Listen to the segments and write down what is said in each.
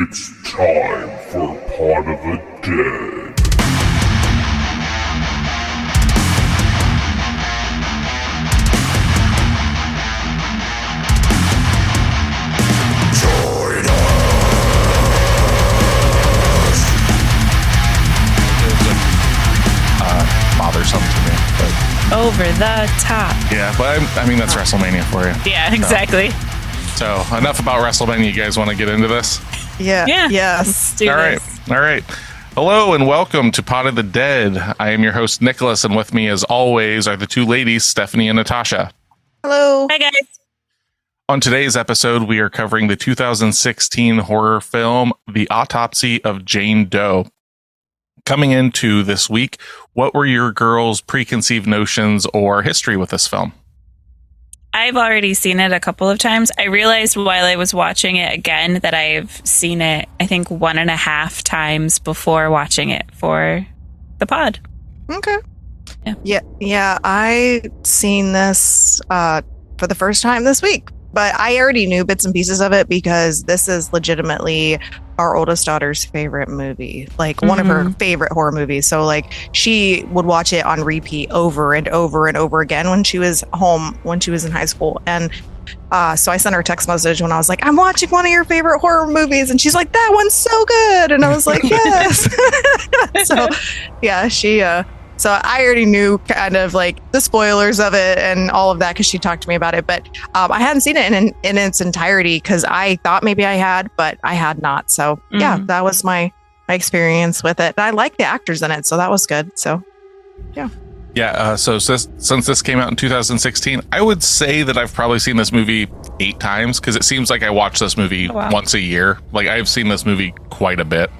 It's time for Pod of the Dead. Join us. Bothersome to me, but over the top. yeah, but I mean that's WrestleMania for you. Yeah, exactly. So enough about WrestleMania. You guys want to get into this? Yeah. Yes. Let's do All right. this. All right. Hello and welcome to Pod of the Dead. I am your host, Nicholas, and with me, as always, are the two ladies, Stephanie and Natasha. Hello. Hi, guys. On today's episode, we are covering the 2016 horror film, The Autopsy of Jane Doe. Coming into this week, what were your girls' preconceived notions or history with this film? I've already seen it a couple of times. I realized while I was watching it again that I've seen it, I think, 1.5 times before watching it for the pod. Okay. Yeah. I seen this for the first time this week, but I already knew bits and pieces of it because this is legitimately our oldest daughter's favorite movie, like one of her favorite horror movies. So like she would watch it on repeat over and over and over again when she was home, when she was in high school. And so I sent her a text message when I was like, I'm watching one of your favorite horror movies. And she's like, that one's so good. And I was like, yes. So yeah, so I already knew kind of like the spoilers of it and all of that because she talked to me about it. But I hadn't seen it in its entirety because I thought maybe I had, but I had not. So yeah, that was my experience with it. And I like the actors in it, so that was good. So yeah. Yeah, so since this came out in 2016, I would say that I've probably seen this movie 8 times because it seems like I watch this movie once a year. Like I've seen this movie quite a bit.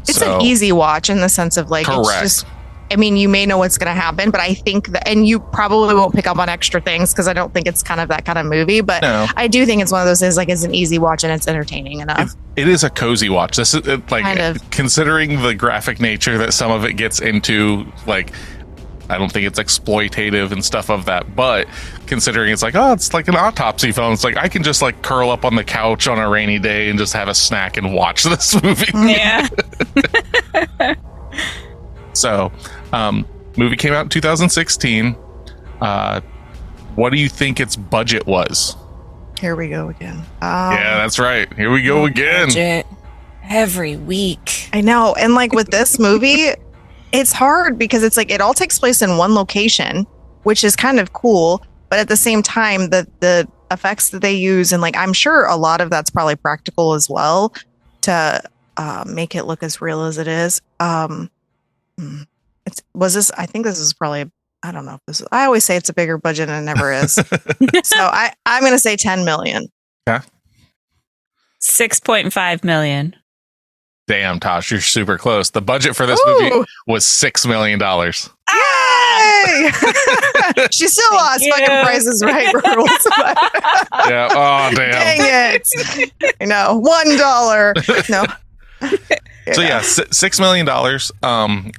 It's an easy watch in the sense of like, correct. It's just, I mean, you may know what's going to happen, but I think that, and you probably won't pick up on extra things because I don't think it's kind of that kind of movie, but No. I do think it's one of those things like it's an easy watch and it's entertaining enough. It is a cozy watch. This is like Kind of. Considering the graphic nature that some of it gets into, like I don't think it's exploitative and stuff of that, but considering it's like, oh, it's like an autopsy film. It's like I can just like curl up on the couch on a rainy day and just have a snack and watch this movie. Yeah. So, movie came out in 2016. What do you think its budget was? Here we go again. Yeah, that's right. Here we go again. Budget every week. I know. And like with this movie, it's hard because it's like it all takes place in one location, which is kind of cool. But at the same time, the effects that they use, and like I'm sure a lot of that's probably practical as well to make it look as real as it is. I think this is probably, I don't know if this is, I always say it's a bigger budget and it never is. So I'm going to say 10 million. Yeah. 6.5 million. Damn, Tosh, you're super close. The budget for this movie was $6 million. Yay! She still lost fucking Prices Right rules. Yeah. Oh, damn. Dang it. I know. $1. No. So yeah, $6 million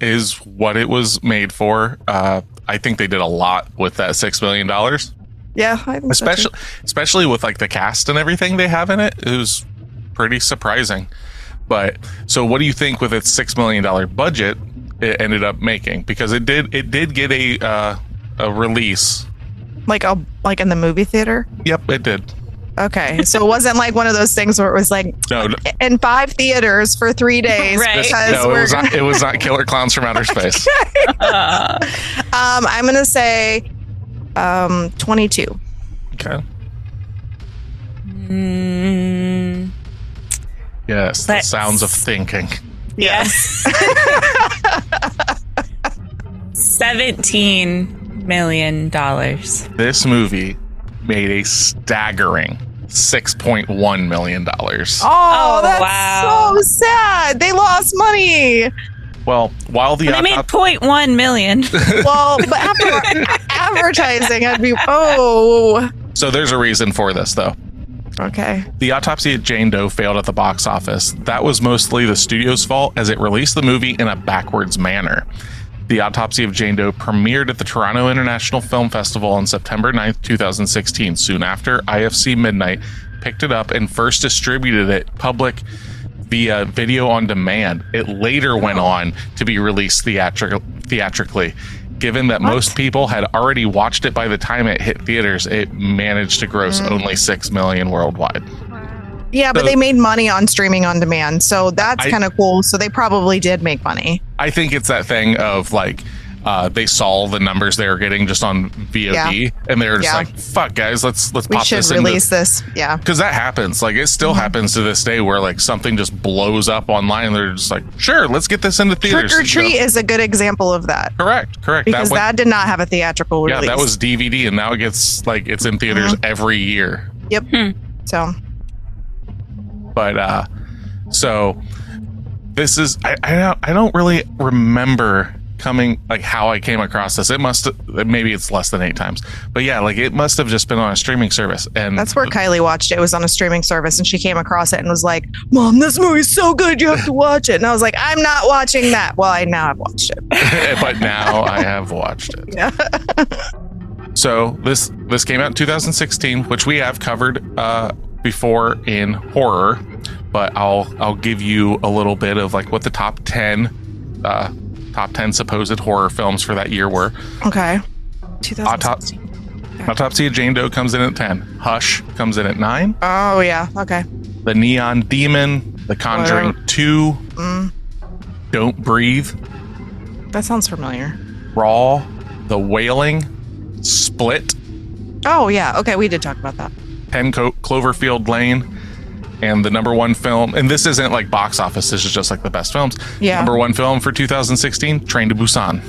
is what it was made for. I think they did a lot with that $6 million. Yeah, I think so too. Especially with like the cast and everything they have in it. It was pretty surprising. But so what do you think with its $6 million budget it ended up making? Because it did get a release. Like in the movie theater? Yep, it did. Okay, so it wasn't like one of those things where it was like No. in 5 theaters for 3 days. Right. No, it was not Killer Clowns from Outer Space. I'm gonna say 22. Okay. Yes, the sounds of thinking. Yes. $17 million. This movie made a staggering $6.1 million. Oh, that's wow. so sad. They lost money. Well, while the They made 0.1 million. Well, but after advertising, I'd be So there's a reason for this, though. Okay. The Autopsy of Jane Doe failed at the box office. That was mostly the studio's fault, as it released the movie in a backwards manner. The Autopsy of Jane Doe premiered at the Toronto International Film Festival on September 9th, 2016. Soon after, IFC Midnight picked it up and first distributed it public via video on demand. It later went on to be released theatrically. Given that most people had already watched it by the time it hit theaters, it managed to gross only 6 million worldwide. Yeah, but they made money on streaming on demand, so that's kind of cool. So they probably did make money. I think it's that thing of like they saw the numbers they were getting just on VOD, and they were just like, "Fuck, guys, let's pop this. We should release this." Yeah, because that happens. Like it still happens to this day, where like something just blows up online, and they're just like, "Sure, let's get this into theaters." Trick or Treat is a good example of that. Correct. Because that did not have a theatrical release. Yeah, that was DVD, and now it gets like it's in theaters every year. Yep. So. But so this is I don't really remember coming like how I came across this. It must maybe it's less than 8 times, but yeah, like it must have just been on a streaming service, and that's where Kylie watched it. It was on a streaming service, and she came across it and was like, "Mom, this movie's so good, you have to watch it." And I was like, "I'm not watching that." Well, I now have watched it, but now I have watched it. Yeah. So this came out in 2016, which we have covered before in horror, but I'll give you a little bit of like what the top 10 supposed horror films for that year were. Okay. 2016. Autopsy of Jane Doe comes in at 10. Hush comes in at 9. Oh yeah. Okay. The Neon Demon, The Conjuring 2, Don't Breathe, that sounds familiar. Raw, The Wailing, Split. Oh yeah. Okay, we did talk about that. 10 Cloverfield Lane, and the number one film, and this isn't like box office, this is just like the best films. Yeah. Number one film for 2016, Train to Busan.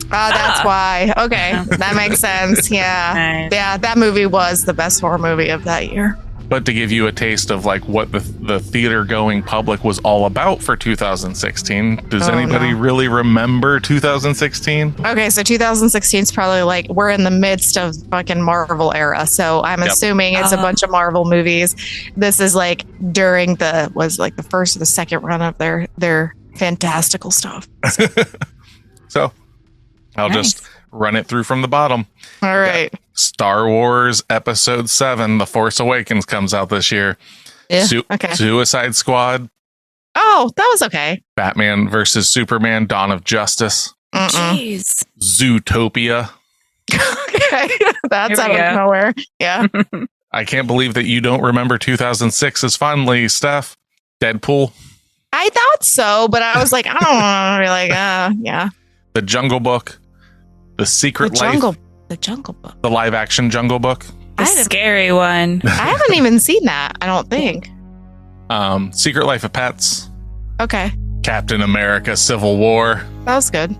That's why. Okay, that makes sense. Yeah. Nice. Yeah, that movie was the best horror movie of that year. But to give you a taste of like what the theater going public was all about for 2016, does anybody really remember 2016? Okay, so 2016 is probably like we're in the midst of fucking Marvel era, so I'm assuming it's a bunch of Marvel movies. This is like during the first or the second run of their fantastical stuff. So I'll just run it through from the bottom. All right. Star Wars Episode 7, The Force Awakens comes out this year. Yeah. Okay. Suicide Squad. Oh, that was okay. Batman versus Superman, Dawn of Justice. Jeez. Zootopia. Okay. That's out of nowhere. Yeah. I can't believe that you don't remember 2006 as fondly, Steph. Deadpool. I thought so, but I was like, I don't want to be like, yeah. The Jungle Book. The Secret Life. The Jungle Book. The live action Jungle Book. The scary one. I haven't even seen that, I don't think. Secret Life of Pets. Okay. Captain America Civil War. That was good.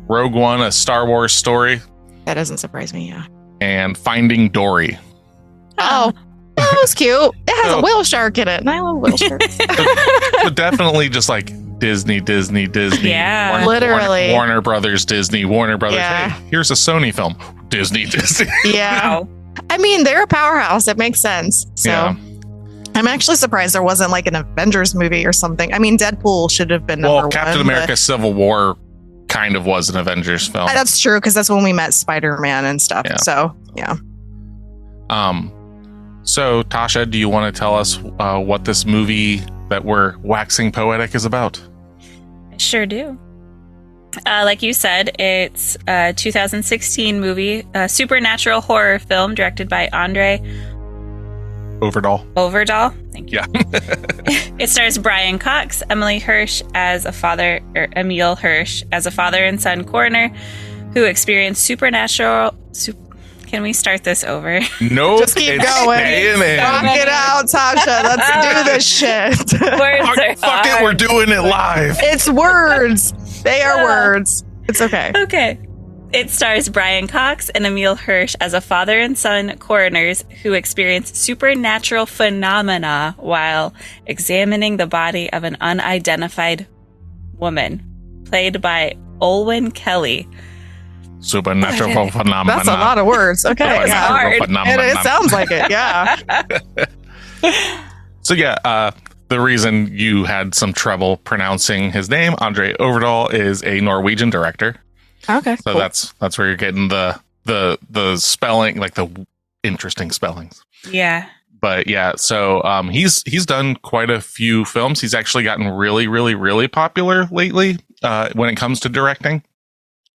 Rogue One, A Star Wars Story. That doesn't surprise me, yeah. And Finding Dory. Oh, that was cute. It has a whale shark in it, and I love whale sharks. But definitely just like Disney. Yeah. Literally. Warner Brothers, Disney, Warner Brothers. Yeah. Hey, here's a Sony film. Disney. Yeah. Wow. I mean, they're a powerhouse. It makes sense. So Yeah. I'm actually surprised there wasn't like an Avengers movie or something. I mean, Deadpool should have been number one. Captain America Civil War kind of was an Avengers film. That's true, because that's when we met Spider-Man and stuff. Yeah. So, yeah. So, Tasha, do you want to tell us what this movie that we're waxing poetic is about? I sure do. Like you said, it's a 2016 movie, a supernatural horror film directed by Andre Overdahl. Thank you. Yeah. It stars Brian Cox, Emile Hirsch as a father and son coroner who experienced supernatural. Can we start this over? No, just keep going. Knock it out, Tasha. Let's do this shit. Fuck it, we're doing it live. It's words. They are words. It's okay. Okay. It stars Brian Cox and Emile Hirsch as a father and son coroners who experience supernatural phenomena while examining the body of an unidentified woman, played by Olwen Kelly. Supernatural phenomena. That's a lot of words. Okay. That was hard. It sounds like it. Yeah. So yeah, the reason you had some trouble pronouncing his name, Andre Overdahl, is a Norwegian director. Okay. So cool. that's where you're getting the spelling, like the interesting spellings. Yeah. But yeah, so he's done quite a few films. He's actually gotten really, really, really popular lately when it comes to directing.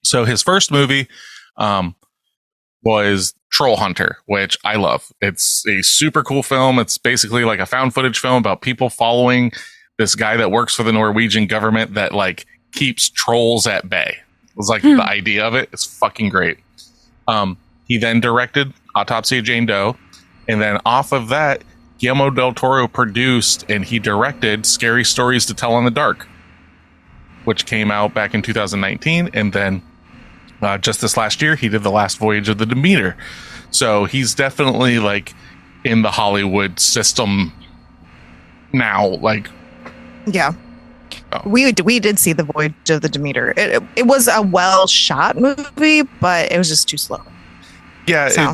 So his first movie was Troll Hunter, which I love. It's a super cool film. It's basically like a found footage film about people following this guy that works for the Norwegian government that like keeps trolls at bay. It was like the idea of it. It's fucking great. He then directed Autopsy of Jane Doe. And then off of that, Guillermo del Toro produced and he directed Scary Stories to Tell in the Dark, which came out back in 2019. And then just this last year, he did The Last Voyage of the Demeter. So he's definitely like in the Hollywood system now. Like, yeah. We did see The Voyage of the Demeter. It was a well shot movie, but it was just too slow. Yeah, So.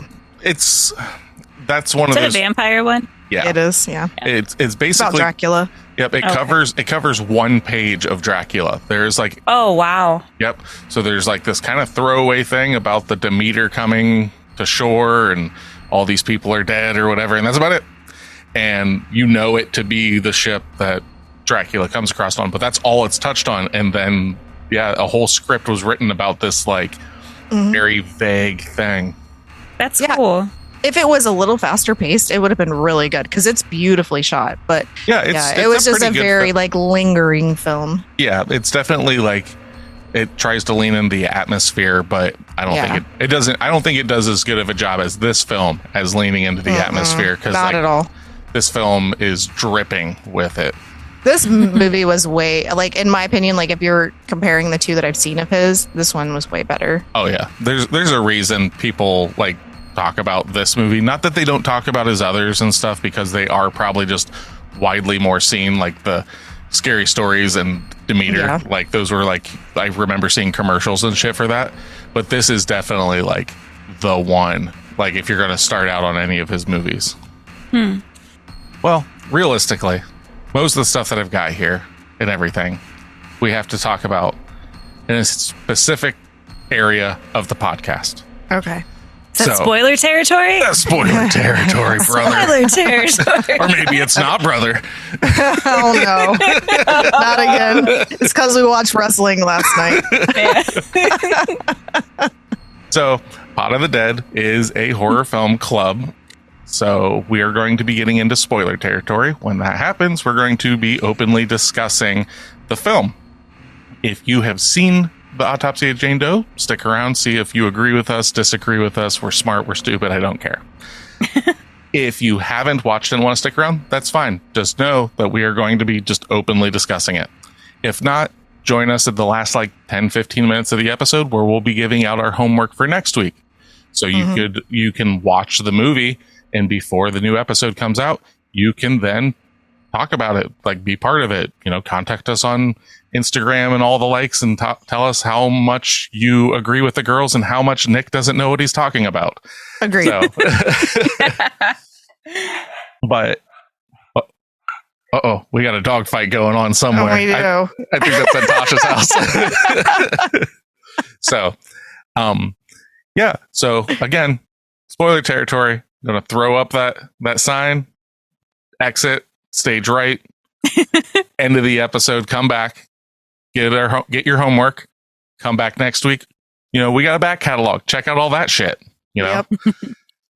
That's one Is of it those. a vampire one? Yeah, It is, yeah. It's It's about basically Dracula. Yep, it Okay. covers one page of Dracula. There's like Oh, wow. yep. So there's like this kind of throwaway thing about the Demeter coming to shore and all these people are dead or whatever, and that's about it. And you know it to be the ship that Dracula comes across on, but that's all it's touched on. And then yeah, a whole script was written about this like very vague thing. That's Yeah. cool. If it was a little faster paced, it would have been really good because it's beautifully shot. But Yeah, it was just a pretty good very film. like lingering film. Yeah, it's definitely like it tries to lean in the atmosphere, but I don't think it doesn't. I don't think it does as good of a job as this film as leaning into the atmosphere because Not like at all. this film is dripping with it. This movie was way, like, in my opinion, like, if you're comparing the two that I've seen of his, this one was way better. Oh yeah, there's a reason people like talk about this movie. Not that they don't talk about his others and stuff, because they are probably just widely more seen, like the Scary Stories and Demeter. Yeah. Like those were like, I remember seeing commercials and shit for that. But this is definitely like the one. Like if you're going to start out on any of his movies. Well, realistically, most of the stuff that I've got here and everything, we have to talk about in a specific area of the podcast. Okay. Is that spoiler territory? That's spoiler territory, brother. Spoiler territory. Or maybe it's not, brother. Oh, no. Not again. It's because we watched wrestling last night. So, Pod of the Dead is a horror film club. So, we are going to be getting into spoiler territory. When that happens, we're going to be openly discussing the film. If you have seen The Autopsy of Jane Doe, stick around, see if you agree with us, disagree with us. We're smart, we're stupid, I don't care. If you haven't watched and want to stick around, that's fine. Just know that we are going to be just openly discussing it. If not, join us at the last like 10-15 minutes of the episode where we'll be giving out our homework for next week. So you can watch the movie, and before the new episode comes out, you can then talk about it, like be part of it. You know, contact us on Instagram and all the likes, and tell us how much you agree with the girls and how much Nick doesn't know what he's talking about. Agreed. So, but we got a dog fight going on somewhere. Oh, we do. I think that's at Tasha's house. So, yeah. So again, spoiler territory. I'm gonna throw up that sign. Exit. Stage right. End of the episode. Come back. Get your homework. Come back next week. You know, we got a back catalog. Check out all that shit. You know,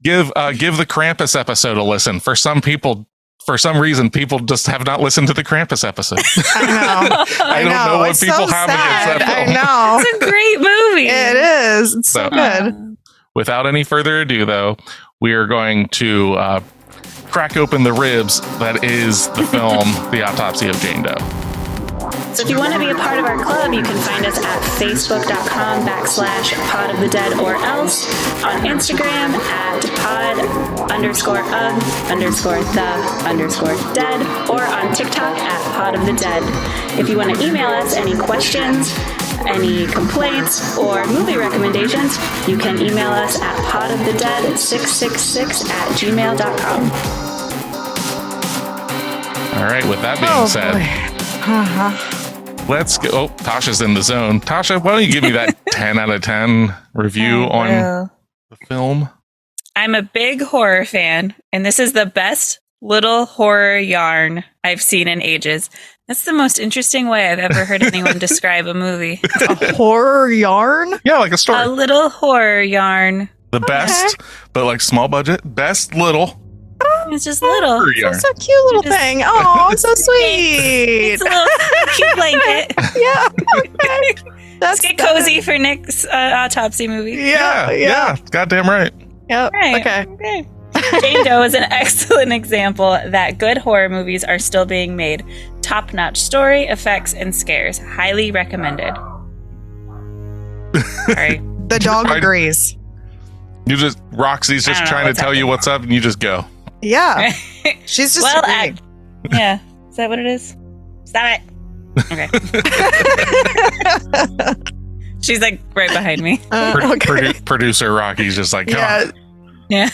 give the Krampus episode a listen. For some reason, people just have not listened to the Krampus episode. I know. I don't know what It's people so have sad. against that film. I know. It's a great movie. It is. It's so good. Without any further ado, though, we are going to crack open the ribs that is the film The Autopsy of Jane Doe. So if you want to be a part of our club, you can find us at facebook.com/podofthedead or else on Instagram at pod_of_the_dead or on TikTok at podofthedead. If you want to email us any questions, any complaints, or movie recommendations, you can email us at podofthedead666@gmail.com. All right, with that being said, let's go. Oh, Tasha's in the zone. Tasha, why don't you give me that 10 out of 10 review on the film? I'm a big horror fan, and this is the best little horror yarn I've seen in ages. That's the most interesting way I've ever heard anyone describe a movie. A horror yarn? Yeah, like a story. A little horror yarn. The best, but like small budget, best little. It's just little. horror yarn. It's a cute little thing. Oh, so sweet. It's a little cute blanket. Yeah. Okay. Let's get cozy for Nick's autopsy movie. Yeah. Goddamn right. Yep. Right. Okay. Jane Doe is an excellent example that good horror movies are still being made. Top-notch story, effects, and scares. Highly recommended. Sorry. The dog agrees. Roxy's just trying to tell you what's up, and you just go. Yeah. She's just agreeing. Yeah. Is that what it is? Stop it. Okay. She's like right behind me. Producer Rocky's just like, come on. Yeah.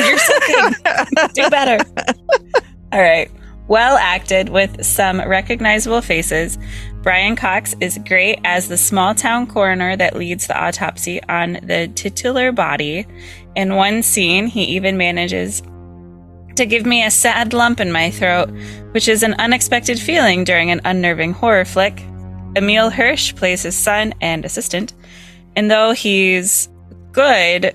You're sucking. Do better. All right. Well acted with some recognizable faces. Brian Cox is great as the small town coroner that leads the autopsy on the titular body. In one scene, he even manages to give me a sad lump in my throat, which is an unexpected feeling during an unnerving horror flick. Emil Hirsch plays his son and assistant, and though he's good,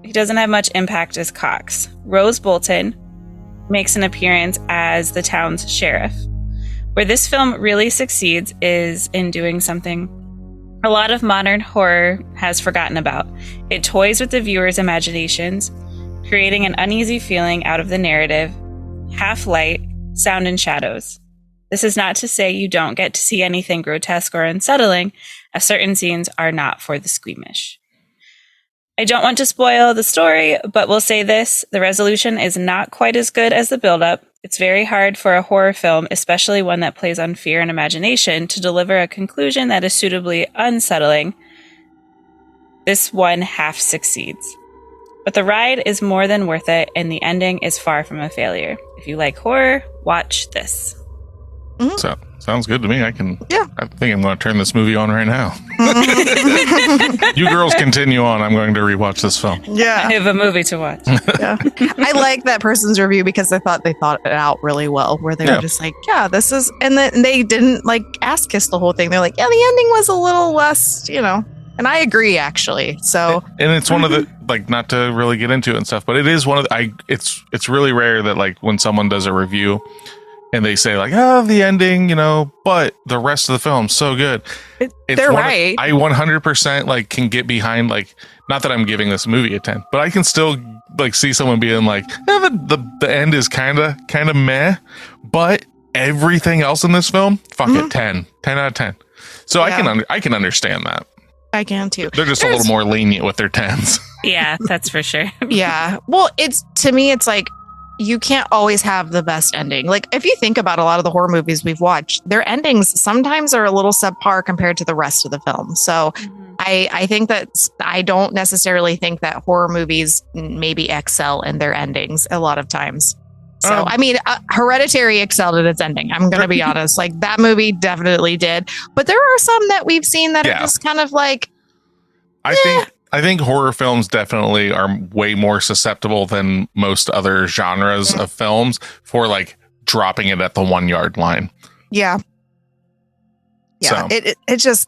he doesn't have much impact as Cox. Rose Bolton makes an appearance as the town's sheriff. Where this film really succeeds is in doing something a lot of modern horror has forgotten about. It toys with the viewer's imaginations, creating an uneasy feeling out of the narrative, half light, sound, and shadows. This is not to say you don't get to see anything grotesque or unsettling, as certain scenes are not for the squeamish. I don't want to spoil the story, but we'll say this. The resolution is not quite as good as the build-up. It's very hard for a horror film, especially one that plays on fear and imagination, to deliver a conclusion that is suitably unsettling. This one half succeeds. But the ride is more than worth it, and the ending is far from a failure. If you like horror, watch this. Mm-hmm. So, sounds good to me. I think I'm going to turn this movie on right now. You girls continue on. I'm going to rewatch this film. Yeah. I have a movie to watch. Yeah. I like that person's review because they thought it out really well, where they were just like, yeah, this is, and then they didn't like ass kiss the whole thing. They're like, yeah, the ending was a little less, and I agree actually. So, and it's one of the, like, not to really get into it and stuff, but it is one of the, it's really rare that like when someone does a review and they say like, oh, the ending, but the rest of the film's so good. They're right. I 100% like can get behind, like, not that I'm giving this movie a 10, but I can still like see someone being like, the end is kind of meh, but everything else in this film, fuck it, 10 out of 10. So I can understand that. I can too. They're just a little more lenient with their 10s. Yeah, that's for sure. Yeah. Well, to me, it's like, you can't always have the best ending. Like, if you think about a lot of the horror movies we've watched, their endings sometimes are a little subpar compared to the rest of the film. So I think that I don't necessarily think that horror movies maybe excel in their endings a lot of times. So, Hereditary excelled at its ending. I'm going to be honest. Like, that movie definitely did. But there are some that we've seen that are just kind of like, I think horror films definitely are way more susceptible than most other genres of films for like dropping it at the 1 yard line. Yeah. So. It just,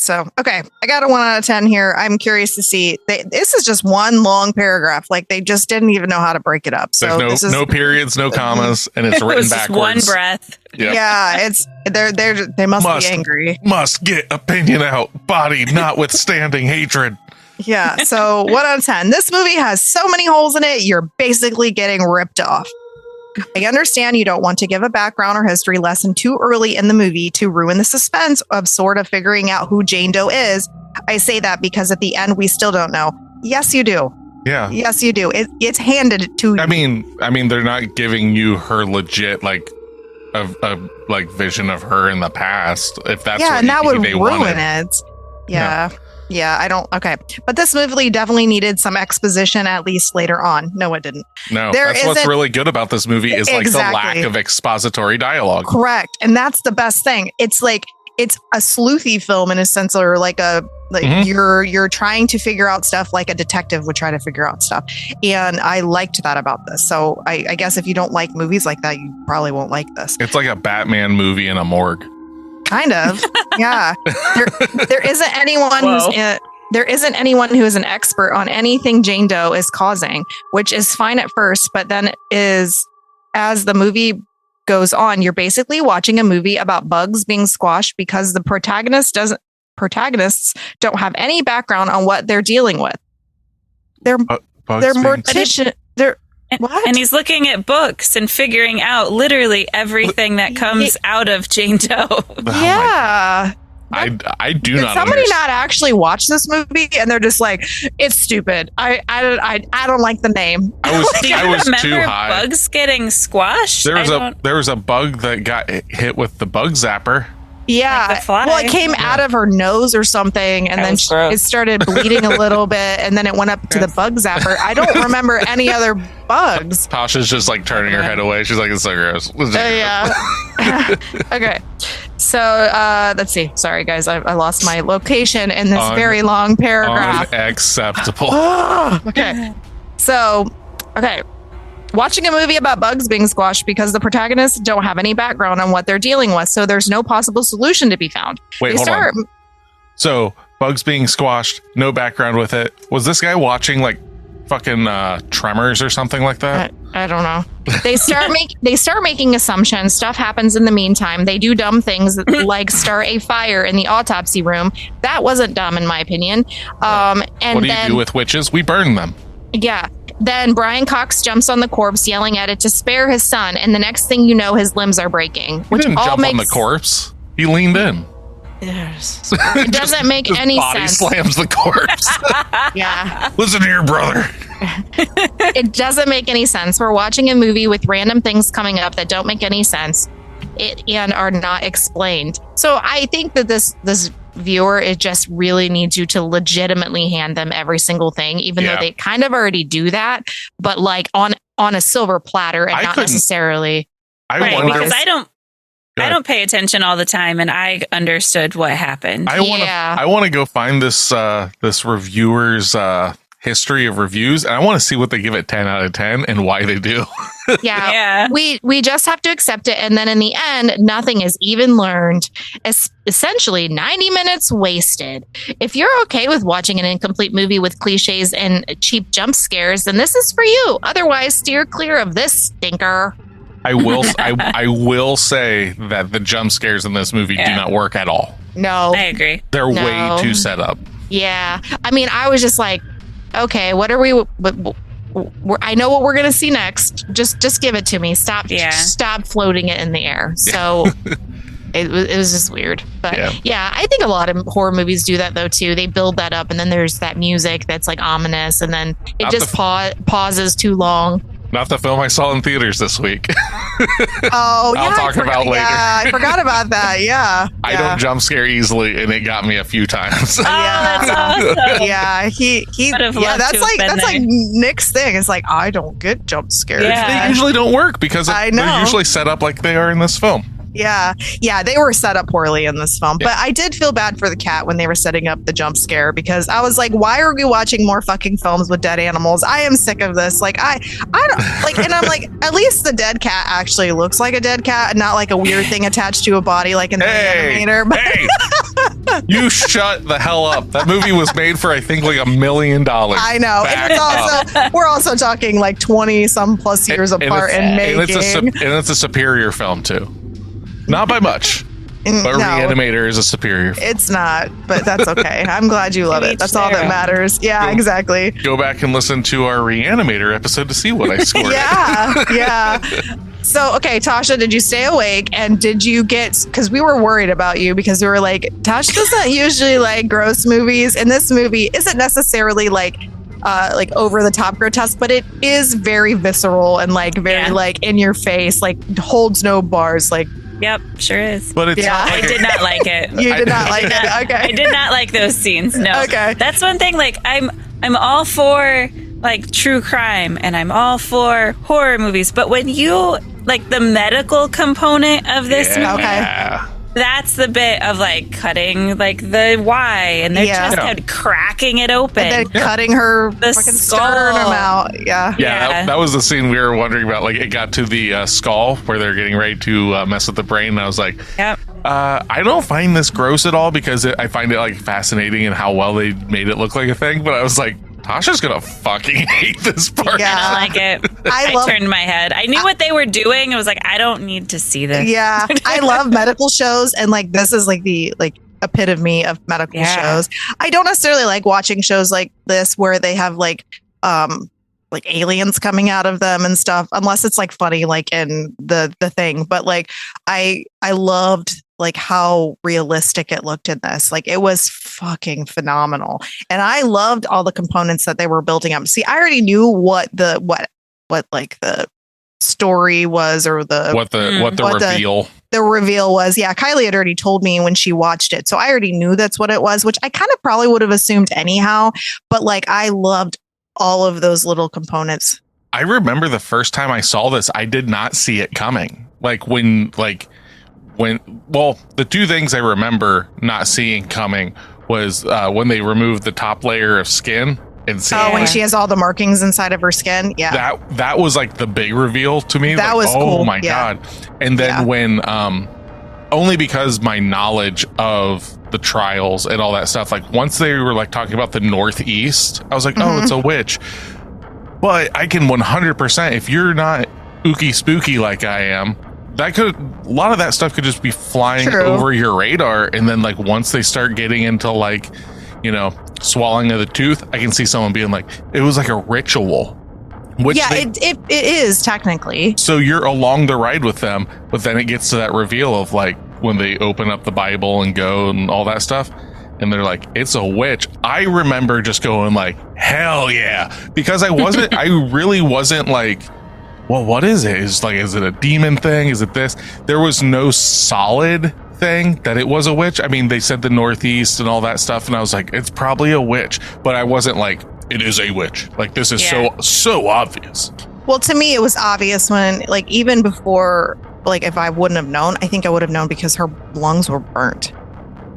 So, okay, I got a 1 out of 10 here. I'm curious to see. This is just one long paragraph. Like, they just didn't even know how to break it up. So there's no periods, no commas, and it's written backwards. Just one breath. Yep. Yeah, they must be angry. Must get opinion out. Body notwithstanding hatred. Yeah, so 1 out of 10. This movie has so many holes in it, you're basically getting ripped off. I understand you don't want to give a background or history lesson too early in the movie to ruin the suspense of sort of figuring out who Jane Doe is. I say that because at the end, we still don't know. Yes, you do. Yeah. Yes, you do. It's handed to you. I mean, they're not giving you her legit, like, a like vision of her in the past. If that's what and that would they ruin wanted. it. Yeah. Yeah, I don't. Okay. But this movie definitely needed some exposition, at least later on. No, it didn't. No, that's what's really good about this movie is like the lack of expository dialogue. Correct. And that's the best thing. It's like, it's a sleuthy film in a sense, or like a Like you're trying to figure out stuff like a detective would try to figure out stuff. And I liked that about this. So I guess if you don't like movies like that, you probably won't like this. It's like a Batman movie in a morgue. Kind of. Yeah. There isn't anyone there isn't anyone who is an expert on anything Jane Doe is causing, which is fine at first, but then as the movie goes on, you're basically watching a movie about bugs being squashed because the protagonists don't have any background on what they're dealing with. They're mortician. What? And he's looking at books and figuring out literally everything that comes out of Jane Doe. Yeah. I do Did not. somebody not actually watch this movie and they're just like, it's stupid. I don't like the name. I was too remember high. Bugs getting squashed. There was a bug that got hit with the bug zapper. Yeah. Like the fly. Well, it came out of her nose or something, and then it started bleeding a little bit, and then it went up to the bug zapper. I don't remember any other bugs. Tasha's just like turning her head away. She's like, it's so gross. Yeah. Okay. So let's see. Sorry, guys. I lost my location in this very long paragraph. Unacceptable. Okay. So, okay. Watching a movie about bugs being squashed because the protagonists don't have any background on what they're dealing with, so there's no possible solution to be found. Wait, hold on. So, bugs being squashed, no background with it. Was this guy watching like fucking Tremors or something like that? I don't know. They start making assumptions. Stuff happens in the meantime. They do dumb things like start a fire in the autopsy room. That wasn't dumb in my opinion. And what do you do with witches? We burn them. Yeah. Then Brian Cox jumps on the corpse, yelling at it to spare his son, and the next thing you know, his limbs are breaking. He didn't jump on the corpse. He leaned in. Yes. It doesn't make any body sense. Slams the corpse. Yeah. Listen here, brother. It doesn't make any sense. We're watching a movie with random things coming up that don't make any sense and are not explained. So I think that this viewer, it just really needs you to legitimately hand them every single thing, even though they kind of already do that, but like on a silver platter and not necessarily. Because I don't pay attention all the time, and I understood what happened. I want to go find this reviewer's history of reviews, and I want to see what they give it 10 out of 10 and why they do. Yeah. We just have to accept it, and then in the end, nothing is even learned. Essentially, 90 minutes wasted. If you're okay with watching an incomplete movie with cliches and cheap jump scares, then this is for you. Otherwise, steer clear of this stinker. I will say that the jump scares in this movie do not work at all. No, I agree. They're way too set up. Yeah, I mean, I was just like, okay, what are we? I know what we're gonna see next. Just give it to me. Stop floating it in the air. So it was just weird. But yeah, I think a lot of horror movies do that though too. They build that up, and then there's that music that's like ominous, and then it just pauses too long. Not the film I saw in theaters this week. Oh, yeah. I'll talk about later. Yeah, I forgot about that. Yeah. I don't jump scare easily, and it got me a few times. Oh, that's awesome. Yeah, that's like Nick's thing. It's like, I don't get jump scares. They usually don't work because they're usually set up like they are in this film. Yeah, they were set up poorly in this film. But I did feel bad for the cat when they were setting up the jump scare, because I was like, why are we watching more fucking films with dead animals? I am sick of this. Like, I don't like, and I'm like, at least the dead cat actually looks like a dead cat and not like a weird thing attached to a body like in the animator. But you shut the hell up. That movie was made for, I think, like $1 million. I know. And it's also, we're also talking like 20 some plus years apart in making. And it's a superior film too. Not by much. But Reanimator is a superior film. It's not, but that's okay. I'm glad you love it. That's all that matters. Yeah, exactly. Go back and listen to our Reanimator episode to see what I scored. Yeah. So, okay, Tasha, did you stay awake? And did you get, because we were worried about you, because we were like, Tasha doesn't usually like gross movies. And this movie isn't necessarily like over the top grotesque, but it is very visceral and like very like in your face, like holds no bars, like. Yep, sure is. But it's I did not like it. You did not like it. Okay. I did not like those scenes. No. Okay. That's one thing. Like I'm all for like true crime, and I'm all for horror movies. But when you like the medical component of this movie, That's the bit of like cutting like the Y, and they're just kind of cracking it open. And then cutting her The fucking skull. sternum out. Yeah. Yeah, that was the scene we were wondering about. Like, it got to the skull where they're getting ready to mess with the brain, and I was like, Yep. I don't find this gross at all because I find it like fascinating and how well they made it look like a thing. But I was like, Tasha's gonna fucking hate this part. Yeah. I don't like it. I turned my head. I knew what they were doing. I was like, I don't need to see this. Yeah. I love medical shows, and like this is like the epitome of medical shows. I don't necessarily like watching shows like this where they have like aliens coming out of them and stuff, unless it's like funny, like in the thing. But like I loved like how realistic it looked in this. Like it was fucking phenomenal. And I loved all the components that they were building up. See, I already knew what like the story was, or what the reveal. The reveal was. Yeah, Kylie had already told me when she watched it. So I already knew that's what it was, which I kind of probably would have assumed anyhow. But like I loved all of those little components. I remember the first time I saw this, I did not see it coming. The two things I remember not seeing coming was when they removed the top layer of skin and when she has all the markings inside of her skin. Yeah. That was like the big reveal to me. That like, was cool. Oh my God. And then when only because my knowledge of the trials and all that stuff, like once they were like talking about the Northeast, I was like, oh, it's a witch. But I can 100%, if you're not ooky spooky like I am, a lot of that stuff could just be flying over your radar. And then like once they start getting into like, swallowing of the tooth, I can see someone being like, it was like a ritual. Which it is technically. So you're along the ride with them, but then it gets to that reveal of like when they open up the Bible and go and all that stuff, and they're like, it's a witch. I remember just going like, hell yeah, because I really wasn't like, well, what is it? Is it a demon thing? Is it this? There was no solid thing that it was a witch. I mean, they said the Northeast and all that stuff, and I was like, it's probably a witch, but I wasn't like, it is a witch. Like, this is so obvious. Well, to me, it was obvious when, like, even before, like, if I wouldn't have known, I think I would have known because her lungs were burnt.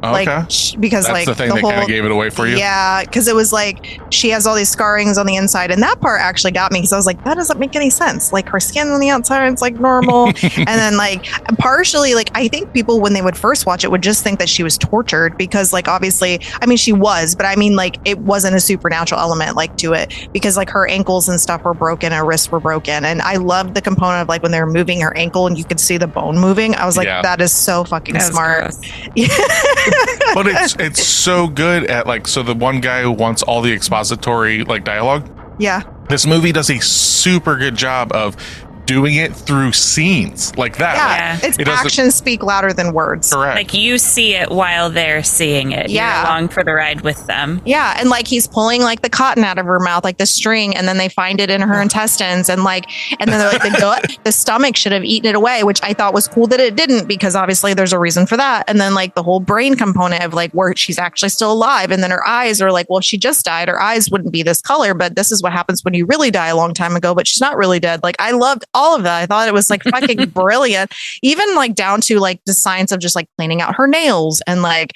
Okay. Like, because that's like the thing that kind of gave it away for you. Yeah, because it was like she has all these scarrings on the inside, and that part actually got me because I was like, that doesn't make any sense. Like her skin on the outside is like normal, and then like partially, like I think people when they would first watch it would just think that she was tortured because like obviously, I mean she was, but I mean like it wasn't a supernatural element like to it because like her ankles and stuff were broken, her wrists were broken, and I loved the component of like when they were moving her ankle and you could see the bone moving. I was like, that is so fucking smart. Yeah. But it's so good at like, so the one guy who wants all the expository like dialogue. Yeah. This movie does a super good job of doing it through scenes like that. Yeah. Its actions speak louder than words. Correct. Like you see it while they're seeing it. Yeah. You're along for the ride with them. Yeah. And like he's pulling like the cotton out of her mouth, like the string, and then they find it in her intestines. And like, and then they're like the stomach should have eaten it away, which I thought was cool that it didn't, because obviously there's a reason for that. And then like the whole brain component of like where she's actually still alive. And then her eyes are like, well, if she just died, her eyes wouldn't be this color, but this is what happens when you really die a long time ago, but she's not really dead. Like I loved all of that. I thought it was like fucking brilliant, even like down to like the science of just like cleaning out her nails and like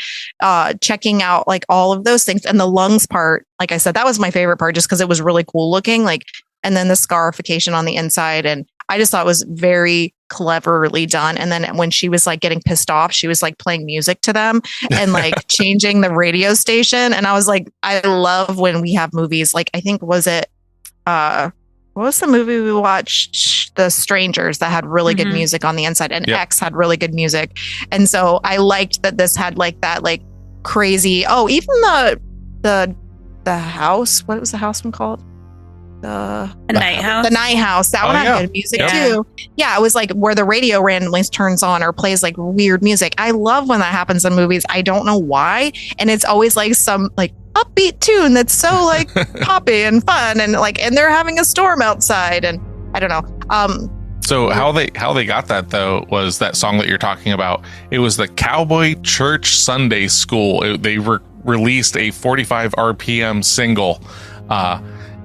checking out like all of those things. And the lungs part, like I said, that was my favorite part just because it was really cool looking, like, and then the scarification on the inside. And I just thought it was very cleverly done. And then when she was like getting pissed off, she was like playing music to them and like changing the radio station. And I was like, I love when we have movies like, I think was it what was the movie we watched? The Strangers, that had really good music on the inside, and X had really good music. And so I liked that this had like that like crazy, even the house, what was the house one called? The Night House. The Night House. That one had good music too. Yeah, it was like where the radio randomly turns on or plays like weird music. I love when that happens in movies. I don't know why. And it's always like some like upbeat tune that's so like poppy and fun, and like, and they're having a storm outside, and I don't know. So how they got that though was that song that you're talking about. It was the Cowboy Church Sunday School. They released a 45 RPM single,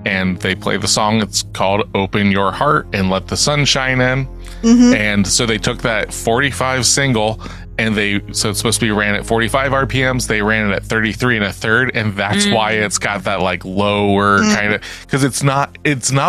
and they play the song. It's called "Open Your Heart and Let the Sun Shine In." And so they took that 45 single and so it's supposed to be ran at 45 RPMs. They ran it at 33 1/3, and that's why it's got that like lower kind of, because it's not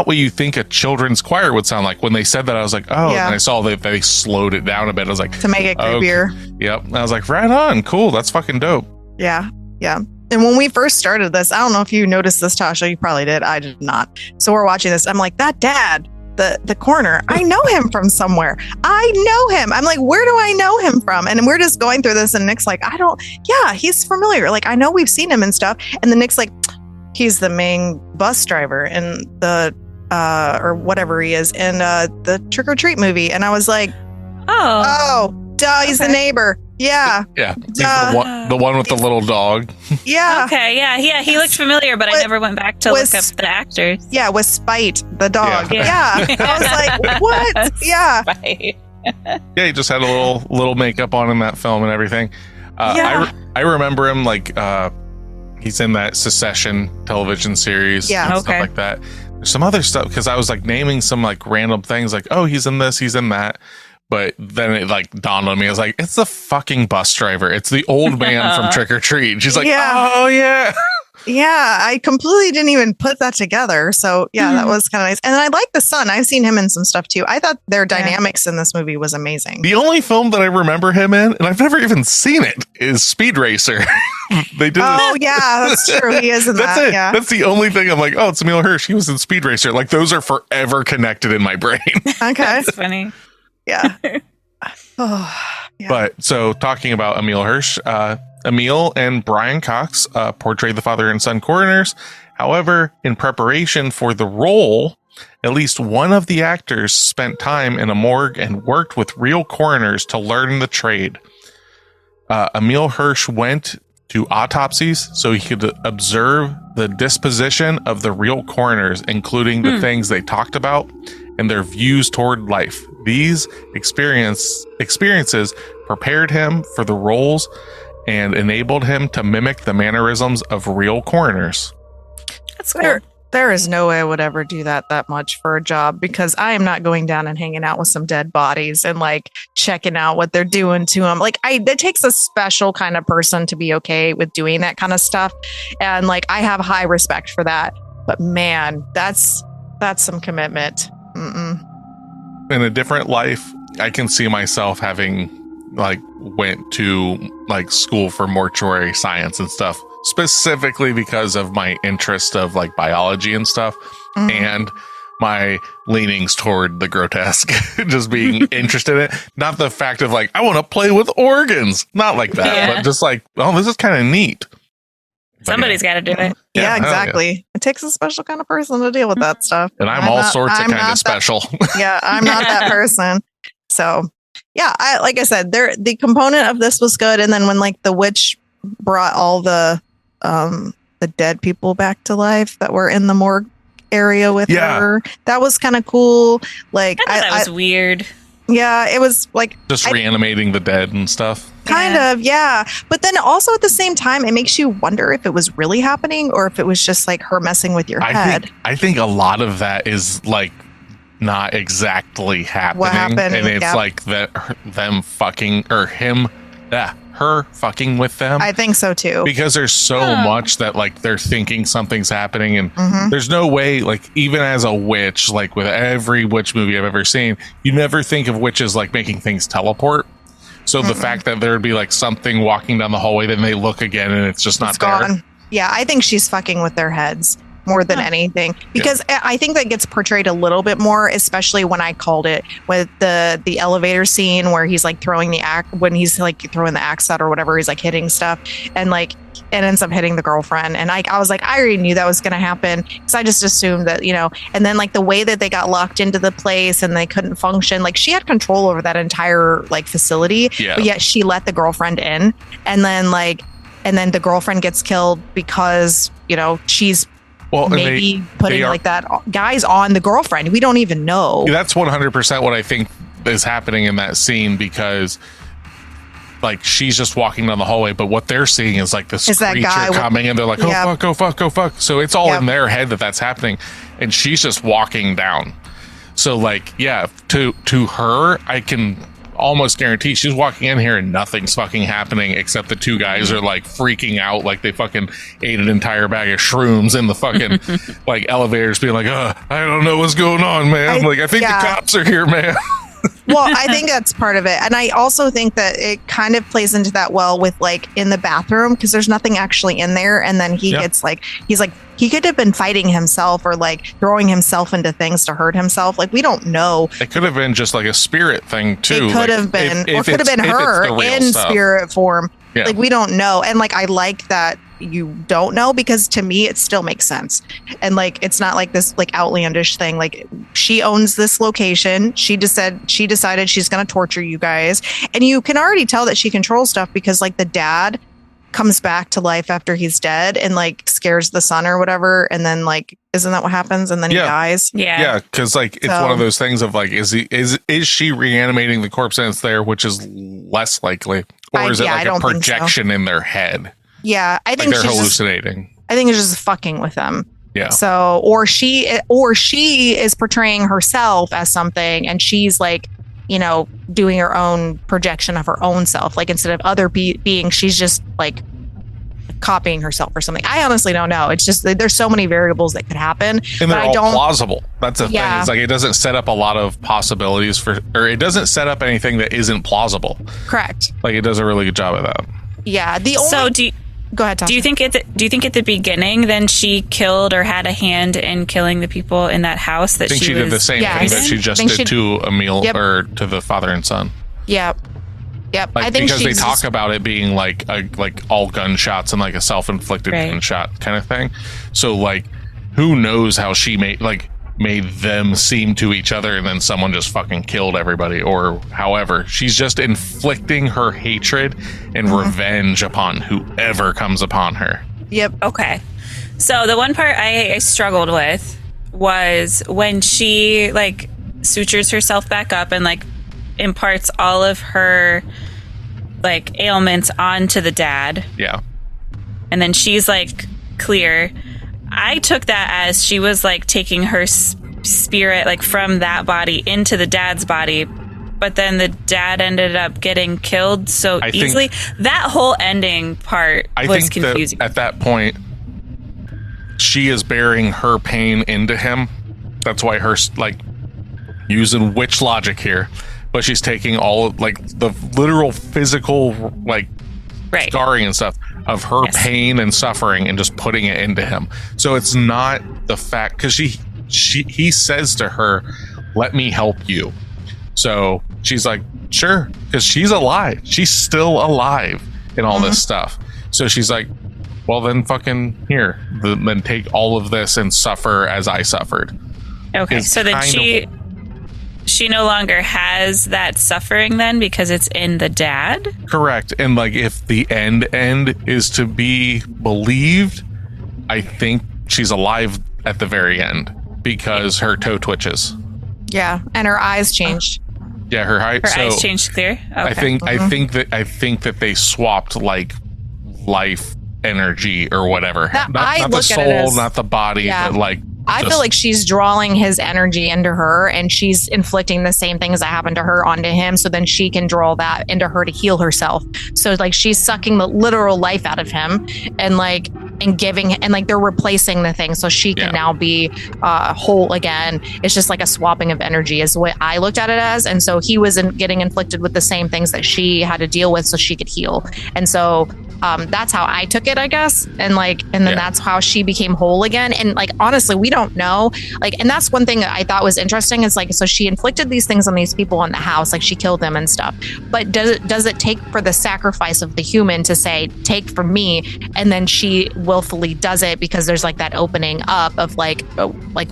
what you think a children's choir would sound like. When they said that, I was like, oh, and I saw that they slowed it down a bit. I was like, to make it creepier. Okay. Yep. And I was like, right on, cool, that's fucking dope. Yeah. And when we first started this, I don't know if you noticed this, Tasha. You probably did. I did not. So we're watching this. I'm like, that dad, the coroner, I know him from somewhere. I know him. I'm like, where do I know him from? And we're just going through this, and Nick's like, he's familiar. Like, I know we've seen him and stuff. And then Nick's like, he's the main bus driver in the, or whatever he is, in the Trick or Treat movie. And I was like, he's the neighbor. Yeah. Yeah. He's the one with the little dog. Yeah. Okay. Yeah. He looked familiar, but I never went back to look up the actors. Yeah. With Spite, the dog. Yeah. I was like, what? Yeah. Spite. Yeah. He just had a little makeup on in that film and everything. I remember him like, he's in that Secession television series. Yeah. And stuff like that. There's some other stuff, because I was like naming some like random things like, oh, he's in this, he's in that. But then it like dawned on me. I was like, it's the fucking bus driver. It's the old man from Trick or Treat. She's like, oh, yeah. Yeah, I completely didn't even put that together. So, yeah, that was kind of nice. And I like the son. I've seen him in some stuff, too. I thought their dynamics in this movie was amazing. The only film that I remember him in, and I've never even seen it, is Speed Racer. They did yeah, that's true. He is in that's that. it. Yeah. That's the only thing I'm like, oh, it's Emile Hirsch. He was in Speed Racer. Like, those are forever connected in my brain. Okay. That's funny. Yeah. But so talking about Emile Hirsch, Emile and Brian Cox portrayed the father and son coroners. However, in preparation for the role, at least one of the actors spent time in a morgue and worked with real coroners to learn the trade. Emile Hirsch went to autopsies so he could observe the disposition of the real coroners, including the things they talked about and their views toward life. These experiences prepared him for the roles and enabled him to mimic the mannerisms of real coroners. That's cool. There is no way I would ever do that much for a job, because I am not going down and hanging out with some dead bodies and like checking out what they're doing to them. Like, it takes a special kind of person to be okay with doing that kind of stuff. And like, I have high respect for that. But man, that's some commitment. In a different life, I can see myself having like went to like school for mortuary science and stuff, specifically because of my interest of like biology and stuff, and my leanings toward the grotesque, just being interested in it. Not the fact of like, I want to play with organs, not like that, but just like, oh, this is kind of neat. Somebody's got to do it. Yeah, exactly. It takes a special kind of person to deal with that stuff. And I'm all sorts of kind of special. Yeah, I'm not that person. So, yeah, like I said, the component of this was good. And then when like the witch brought all the dead people back to life that were in the morgue area with her, that was kind of cool. Like, I thought that was weird. Yeah, it was like just reanimating the dead and stuff. Kind of, yeah. But then also at the same time, it makes you wonder if it was really happening or if it was just like her messing with your head. I think a lot of that is like not exactly happening. What happened? And it's like them fucking, or him, her fucking with them. I think so too. Because there's so much that like they're thinking something's happening, and there's no way, like, even as a witch, like with every witch movie I've ever seen, you never think of witches like making things teleport. So the fact that there'd be like something walking down the hallway, then they look again and it's just not there. Yeah, I think she's fucking with their heads more than anything, because I think that gets portrayed a little bit more, especially when I called it with the elevator scene where he's like throwing the axe, when he's like throwing the axe out or whatever, he's like hitting stuff, and like it ends up hitting the girlfriend. And I was like, I already knew that was going to happen, because I just assumed that, you know. And then like the way that they got locked into the place and they couldn't function, like she had control over that entire like facility, but yet she let the girlfriend in, and then the girlfriend gets killed because, you know, she's maybe putting like that guys on the girlfriend. We don't even know. That's 100% what I think is happening in that scene, because like she's just walking down the hallway, but what they're seeing is like this creature coming, and they're like, oh fuck. So it's all in their head that's happening, and she's just walking down. So like, yeah, to her, I can almost guarantee she's walking in here and nothing's fucking happening except the two guys are like freaking out like they fucking ate an entire bag of shrooms in the fucking like elevators, being like, I don't know what's going on, man. I think the cops are here, man. Well, I think that's part of it. And I also think that it kind of plays into that well with like in the bathroom, because there's nothing actually in there. And then he gets like, he's like, he could have been fighting himself or like throwing himself into things to hurt himself. Like, we don't know. It could have been just like a spirit thing too. It could have been, or could have been her in spirit form. Yeah. Like, we don't know. And like, I like that you don't know, because to me it still makes sense. And like, it's not like this like outlandish thing. Like, she owns this location. She decided she's going to torture you guys, and you can already tell that she controls stuff, because like the dad comes back to life after he's dead and like scares the son or whatever, and then like, isn't that what happens? And then he dies. Yeah, because like it's one of those things of like, is she reanimating the corpse and it's there, which is less likely, or is it like a projection in their head? Yeah, I think they're hallucinating. I think it's just fucking with them. Yeah. So, or she is portraying herself as something, and she's like, you know, doing her own projection of her own self. Like, instead of other beings, she's just like copying herself or something. I honestly don't know. It's just there's so many variables that could happen, and they're all plausible. That's the thing. It's like, it doesn't set up a lot of possibilities or it doesn't set up anything that isn't plausible. Correct. Like, it does a really good job of that. Yeah. Go ahead, Tasha. Do you think at the beginning then she killed or had a hand in killing the people in that house? That I think she did the same thing that she just did to Emil, or to the father and son. Yep. Like, I think because they talk about it being like all gunshots and like a self-inflicted gunshot kind of thing. So like, who knows how she made them seem to each other, and then someone just fucking killed everybody, or however. She's just inflicting her hatred and revenge upon whoever comes upon her. Yep. Okay. So the one part I struggled with was when she like sutures herself back up and like imparts all of her like ailments onto the dad. Yeah. And then she's like clear. I took that as she was like taking her spirit like from that body into the dad's body, but then the dad ended up getting killed so easily. That whole ending part was confusing. At that point, she is bearing her pain into him. That's why her like using witch logic here, but she's taking all of like the literal physical like scarring and stuff of her pain and suffering and just putting it into him. So it's not the fact, because he says to her, let me help you. So she's like, sure, because she's alive. She's still alive in all this stuff. So she's like, well then fucking here, then take all of this and suffer as I suffered. Okay, so then she no longer has that suffering then, because it's in the dad? Correct. And like, if the end is to be believed, I think she's alive at the very end, because her toe twitches. Yeah, and her eyes changed. Yeah, her eyes changed clear. Okay. I think that they swapped like life energy or whatever. Not the soul, not the body, but like, I feel like she's drawing his energy into her, and she's inflicting the same things that happened to her onto him, so then she can draw that into her to heal herself. So like, she's sucking the literal life out of him, and giving, and like, they're replacing the thing, so she can now be whole again. It's just like a swapping of energy is the way I looked at it as. And so he was getting inflicted with the same things that she had to deal with, so she could heal. And so that's how I took it, I guess. And then that's how she became whole again. And like, honestly, we don't know. Like, and that's one thing that I thought was interesting is like, so she inflicted these things on these people in the house, like she killed them and stuff. But does it take for the sacrifice of the human to say, take from me? And then she willfully does it because there's like that opening up of like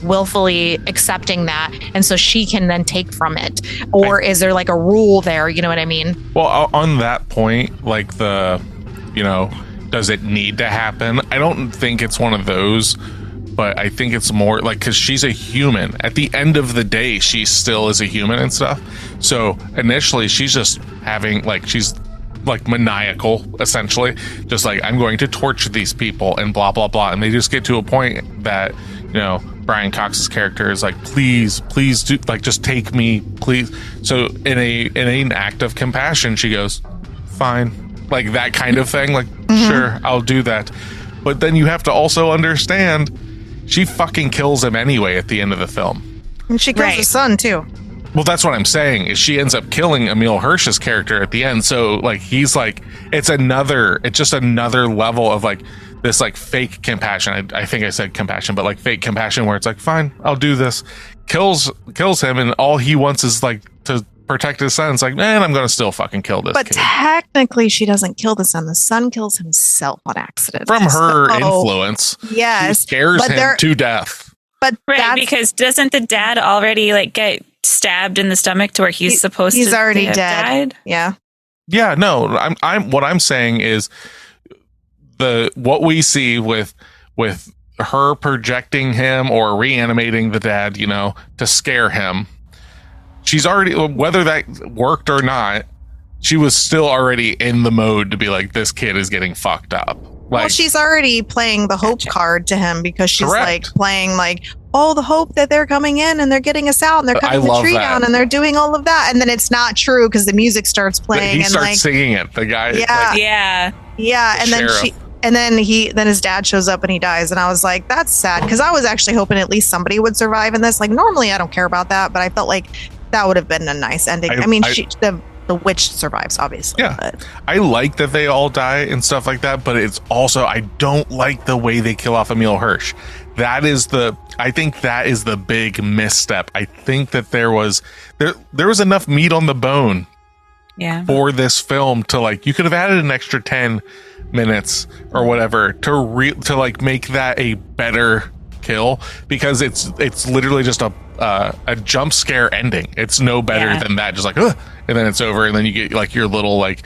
willfully accepting that. And so she can then take from it. Or is there like a rule there? You know what I mean? Well, on that point, like does it need to happen? I don't think it's one of those, but I think it's more like, because she's a human. At the end of the day, she still is a human and stuff. So initially, she's just having she's like maniacal, essentially. Just like, I'm going to torture these people and blah, blah, blah. And they just get to a point that, Brian Cox's character is like, please do, like, just take me, please. So in an act of compassion, she goes, fine, like that kind of thing, like, sure, I'll do that. But then you have to also understand, she fucking kills him anyway at the end of the film, and she kills his son too. Well, that's what I'm saying, is she ends up killing Emil Hirsch's character at the end. So like, he's like, it's just another level of like this like fake compassion. I think I said compassion, but like fake compassion where it's like, fine, I'll do this. Kills him, and all he wants is like to protect his son. It's like, man, I'm gonna still fucking kill this But kid. technically, she doesn't kill the son. The son kills himself on accident. From her influence. Yes. She scares him to death. But Right, because doesn't the dad already like get stabbed in the stomach to where he's supposed to? He's already have dead. died? Yeah. Yeah, no, what I'm saying is what we see with her projecting him or reanimating the dad, you know, to scare him. She's already, whether that worked or not, she was still already in the mode to be like, this kid is getting fucked up. Like, Well, she's already playing the hope card to him because she's like playing like, oh, the hope that they're coming in and they're getting us out and they're cutting the tree down and they're doing all of that. And then it's not true because the music starts playing. He and starts like singing it. The guy. Yeah. Like, Yeah. And then sheriff. then his dad shows up and he dies. And I was like, that's sad. Because I was actually hoping at least somebody would survive in this. Like normally I don't care about that, but I felt like that would have been a nice ending. I mean, the witch survives, obviously. Yeah. But. I like that they all die and stuff like that, but it's also, I don't like the way they kill off Emil Hirsch. I think that is the big misstep. I think that there was enough meat on the bone for this film to like, you could have added an extra 10 minutes or whatever to like make that a better kill, because it's literally just a jump scare ending. It's no better than that. Just like, ugh, and then it's over, and then you get like your little like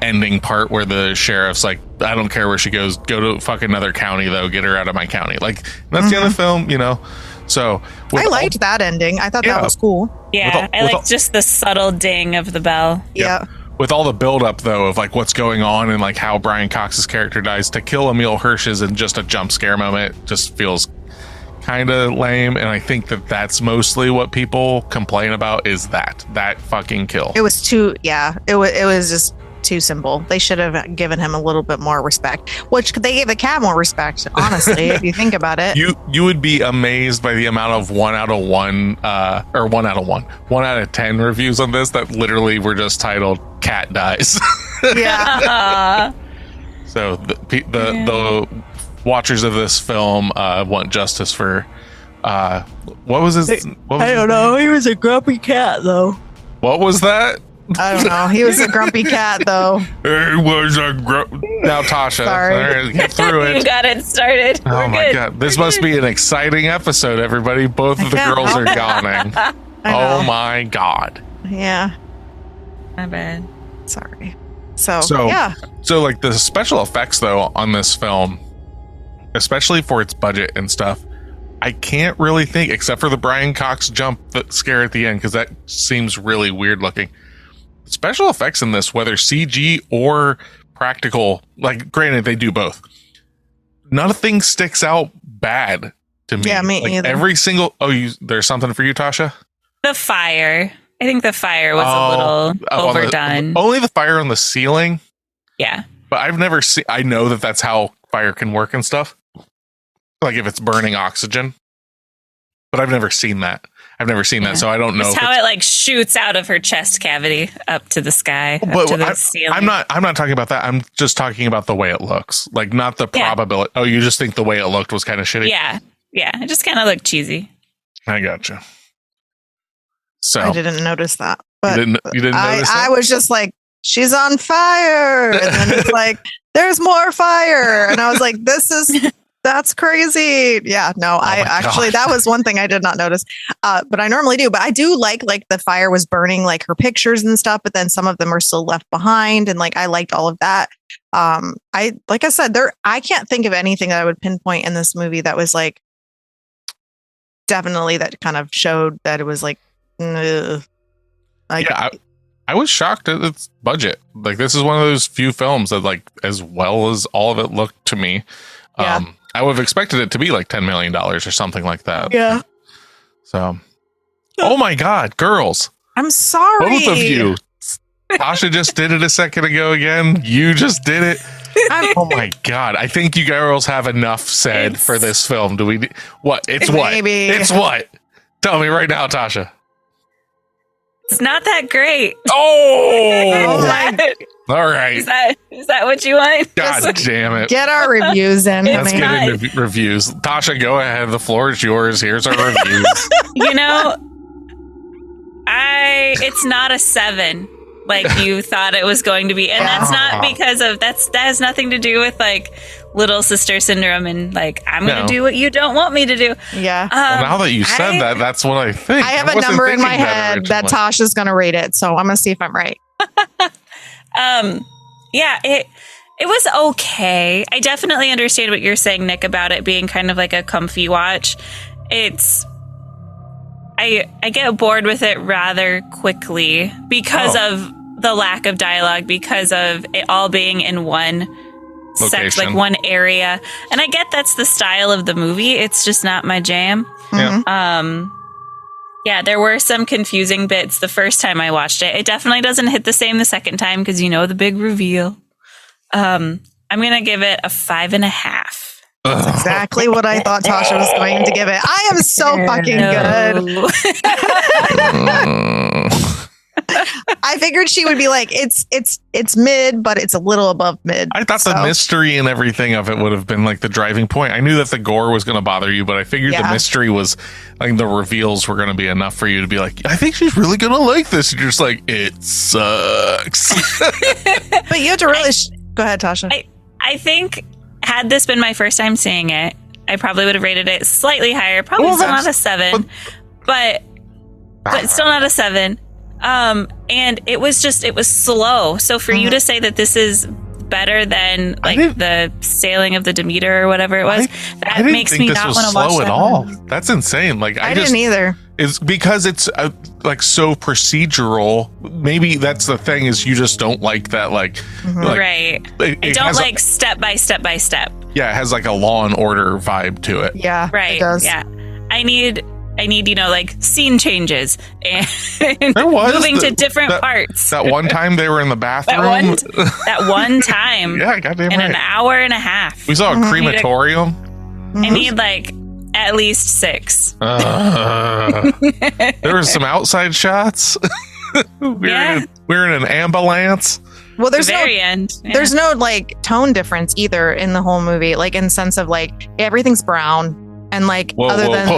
ending part where the sheriff's like, I don't care where she goes, go to fuck another county though, get her out of my county. Like that's the end of the film, you know. So I liked that ending. I thought that was cool. Yeah, I like just the subtle ding of the bell. Yeah. With all the buildup though of like what's going on and like how Brian Cox's character dies, to kill Emil Hirsch's in just a jump scare moment just feels kind of lame. And I think that that's mostly what people complain about, is that fucking kill. It was too, it was just too simple. They should have given him a little bit more respect, which they gave the cat more respect, honestly, if you think about it. You would be amazed by the amount of 1 out of 10 reviews on this that literally were just titled "Cat Dies." Yeah. So the watchers of this film want justice for what was his? I don't know. He was a grumpy cat, though. What was that? I don't know. He was a grumpy cat, though. He was a Now, Tasha, Sorry. all right, get through it. You got it started. Oh my god, this must be an exciting episode, everybody. Both of the girls are yawning. Oh my god. Yeah. My bad. Sorry. So like the special effects though on this film, especially for its budget and stuff, I can't really think, except for the Brian Cox jump scare at the end, because that seems really weird looking. Special effects in this, whether CG or practical, like granted they do both, nothing sticks out bad to me. Yeah, me like either. every single there's something for you, Tasha? The fire. I think the fire was a little overdone. Only the fire on the ceiling. Yeah. But I've never seen, I know that that's how fire can work and stuff. Like if it's burning oxygen. But I've never seen that. So I don't know. It's how it like shoots out of her chest cavity up to the sky, up to the ceiling. I'm not talking about that. I'm just talking about the way it looks. Like not the probability. Oh, you just think the way it looked was kind of shitty? Yeah. Yeah. It just kind of looked cheesy. I gotcha. So I didn't notice that. But you didn't notice that? I was just like, she's on fire. And then it's like, there's more fire. And I was like, that's crazy. Yeah, no, that was one thing I did not notice. But I normally do. But I do like the fire was burning like her pictures and stuff, but then some of them are still left behind. And like I liked all of that. I can't think of anything that I would pinpoint in this movie that was like definitely that kind of showed that it was like I was shocked at its budget. Like this is one of those few films that like, as well as all of it looked to me. Yeah. I would have expected it to be like $10 million or something like that. Yeah. So, oh my God, girls. I'm sorry. Both of you. Tasha just did it a second ago again. You just did it. Oh my God. I think you girls have enough said for this film. Do we? What? It's what? Maybe. It's what? Tell me right now, Tasha. It's not that great. Oh! my. All right. Is that what you want? God damn it. Get our reviews in. Let's It's get not- into reviews. Tasha, go ahead. The floor is yours. Here's our reviews. You know, it's not a 7 like you thought it was going to be. And that's not because of that has nothing to do with like little sister syndrome and like I'm going to do what you don't want me to do. Yeah. Well, now that you said that, that's what I think. I have a wasn't number in my thinking head that originally. Tasha's going to rate it. So I'm going to see if I'm right. Yeah, it was okay. I definitely understand what you're saying, Nick, about it being kind of like a comfy watch. I get bored with it rather quickly because of the lack of dialogue, because of it all being in one section, like one area. And I get that's the style of the movie. It's just not my jam. Yeah. Yeah, there were some confusing bits the first time I watched it. It definitely doesn't hit the same the second time because you know the big reveal. I'm gonna give it a 5.5. That's exactly what I thought Tasha was going to give it. I am so fucking good. I figured she would be like, it's mid, but it's a little above mid. I thought the mystery and everything of it would have been like the driving point. I knew that the gore was going to bother you, but I figured the mystery was like the reveals were going to be enough for you to be like, I think she's really going to like this. And you're just like, it sucks. But you have to really go ahead, Tasha. I think had this been my first time seeing it, I probably would have rated it slightly higher. Probably still not a 7, but still not a 7. And it was slow. So for you to say that this is better than like the sailing of the Demeter or whatever it was, that makes me not want to watch slow that at all. movie. That's insane. Like I didn't either. It's because it's like so procedural. Maybe that's the thing is you just don't like that. Like right. I don't like step by step by step. Yeah, it has like a Law and Order vibe to it. Yeah, right. It does. Yeah, I need like scene changes and moving to different parts. That one time they were in the bathroom. that one time. Yeah, goddamn in right. an hour and a half. We saw a crematorium. I need like at least 6. There were some outside shots. We're in an ambulance. Well, there's very end. Yeah. There's no like tone difference either in the whole movie, like in sense of like everything's brown and like other than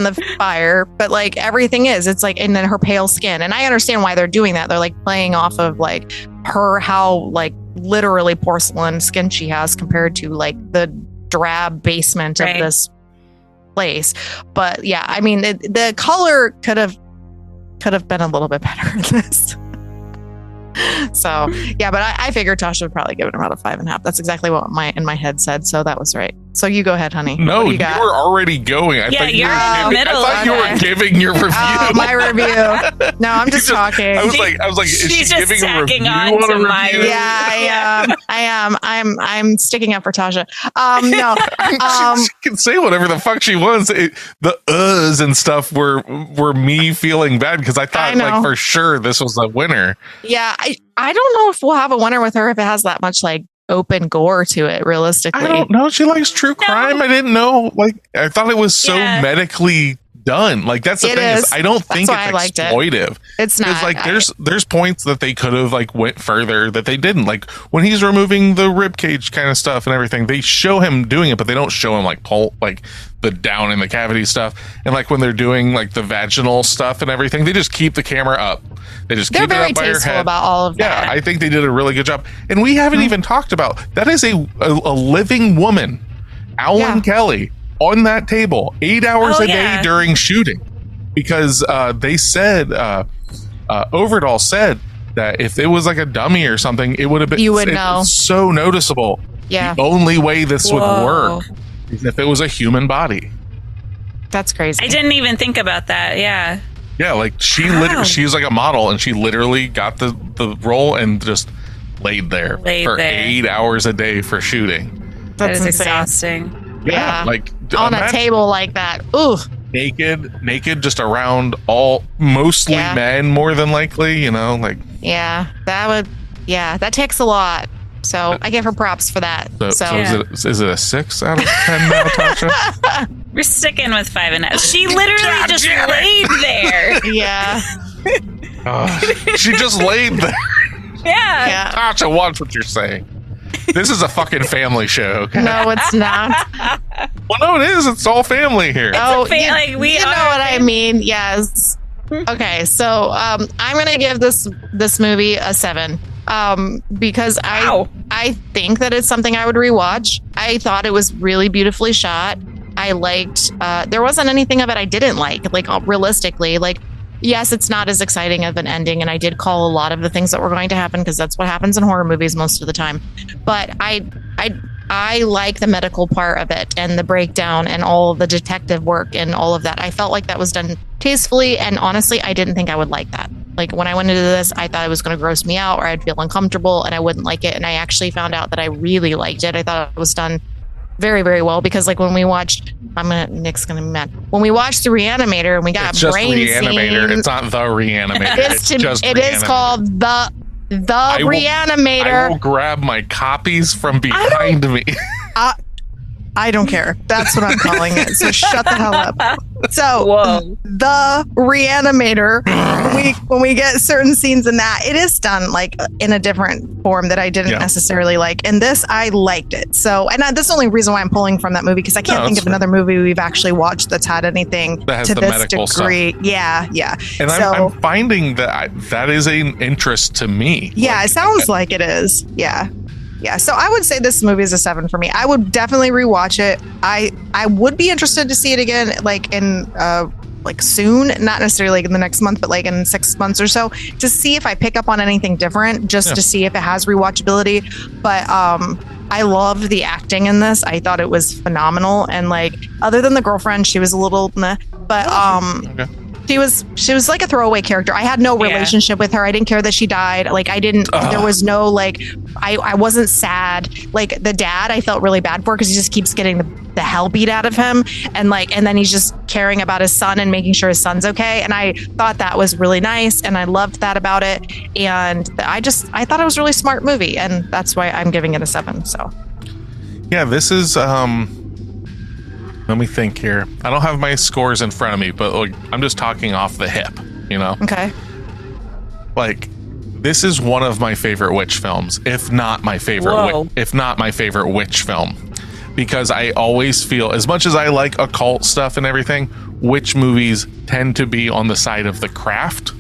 the fire, but like everything it's like, and then her pale skin. And I understand why they're doing that. They're like playing off of like how like literally porcelain skin she has compared to like the drab basement of this place. But yeah, I mean, the color could have been a little bit better in this. So yeah, but I figured Tasha would probably give it around a 5.5. That's exactly what in my head said. So that was right. So you go ahead, honey. No, you were already going. I thought you were giving your review. My review. No, I'm just talking. I was like, is she's she just giving a review on on to a my review? Yeah, I am. I'm sticking up for Tasha. No, she can say whatever the fuck she wants. The uhs and stuff were me feeling bad because I thought like for sure this was a winner. Yeah, I don't know if we'll have a winner with her if it has that much like open gore to it. Realistically, I don't know. She likes true crime. I didn't know. Like I thought it was so medically done. Like that's the thing is I don't think it's exploitive. It's not. Like there's points that they could have like went further that they didn't. Like when he's removing the rib cage kind of stuff and everything, they show him doing it, but they don't show him like the down in the cavity stuff. And like when they're doing like the vaginal stuff and everything, they just keep the camera up. They're keep it up by your head. About all of that. Yeah, I think they did a really good job. And we haven't even talked about that is a living woman, Alan Kelly, on that table 8 hours a day during shooting, because they said Overdahl said that if it was like a dummy or something, it would have been know. So noticeable. Yeah, the only way this would work is if it was a human body. That's crazy. I didn't even think about that. Yeah, like she literally, she's like a model, and she literally got the role and just laid there Laid for there. 8 hours a day for shooting. That is insane. exhausting. Yeah. Like On a imagine table like that. Ooh. naked, just around mostly Yeah. men, more than likely, like. Yeah. That takes a lot. So I give her props for that. So Yeah. is it a 6 out of 10 now, Tasha? We're sticking with 5.5. She literally God just damn it. laid there. Yeah. She just laid there. Yeah. Yeah. Tasha, watch what you're saying. This is a fucking family show. Okay? No, it's not. Well, no, it is. It's all family here. Oh, fa- you, like, we you know are what I mean? Yes. Okay, so I'm gonna give this movie a 7 because Wow. I think that it's something I would rewatch. I thought it was really beautifully shot. I liked. There wasn't anything of it I didn't like. Like realistically, like. Yes, it's not as exciting of an ending, and I did call a lot of the things that were going to happen because that's what happens in horror movies most of the time. But I like the medical part of it and the breakdown and all of the detective work and all of that. I felt like that was done tastefully, and honestly, I didn't think I would like that. Like when I went into this, I thought it was going to gross me out or I'd feel uncomfortable and I wouldn't like it. And I actually found out that I really liked it. I thought it was done very, very well because like when we watched, Nick's gonna be mad. When we watched the Reanimator and we got It's just brain Reanimator. scenes, It's not the Reanimator. it is called the Reanimator. I will grab my copies from behind me. I don't care. That's what I'm calling it. So shut the hell up. So Whoa. the Reanimator, when we get certain scenes in that, it is done like in a different form that I didn't necessarily like. And this, I liked it. So, and that's the only reason why I'm pulling from that movie because I can't think of another movie we've actually watched that's had anything that has to the this medical degree. stuff. Yeah. And so, I'm finding that that is an interest to me. yeah, Like, it sounds like it is. Yeah. So I would say this movie is a 7 for me. I would definitely rewatch it. I would be interested to see it again, like in like soon, not necessarily like in the next month, but like in 6 months or so, to see if I pick up on anything different, just to see if it has rewatchability. But I loved the acting in this. I thought it was phenomenal. And like, other than the girlfriend, she was a little meh, but okay. She was like a throwaway character. I had no relationship with her. I didn't care that she died. Like I didn't. There was no like. I wasn't sad. Like the dad, I felt really bad for because he just keeps getting the hell beat out of him, and then he's just caring about his son and making sure his son's okay. And I thought that was really nice, and I loved that about it. And I thought it was a really smart movie, and that's why I'm giving it a 7. So yeah, this is. Let me think here. I don't have my scores in front of me, but like, I'm just talking off the hip, okay. Like, this is one of my favorite witch films, if not my favorite witch film. Because I always feel, as much as I like occult stuff and everything, witch movies tend to be on the side of the craft.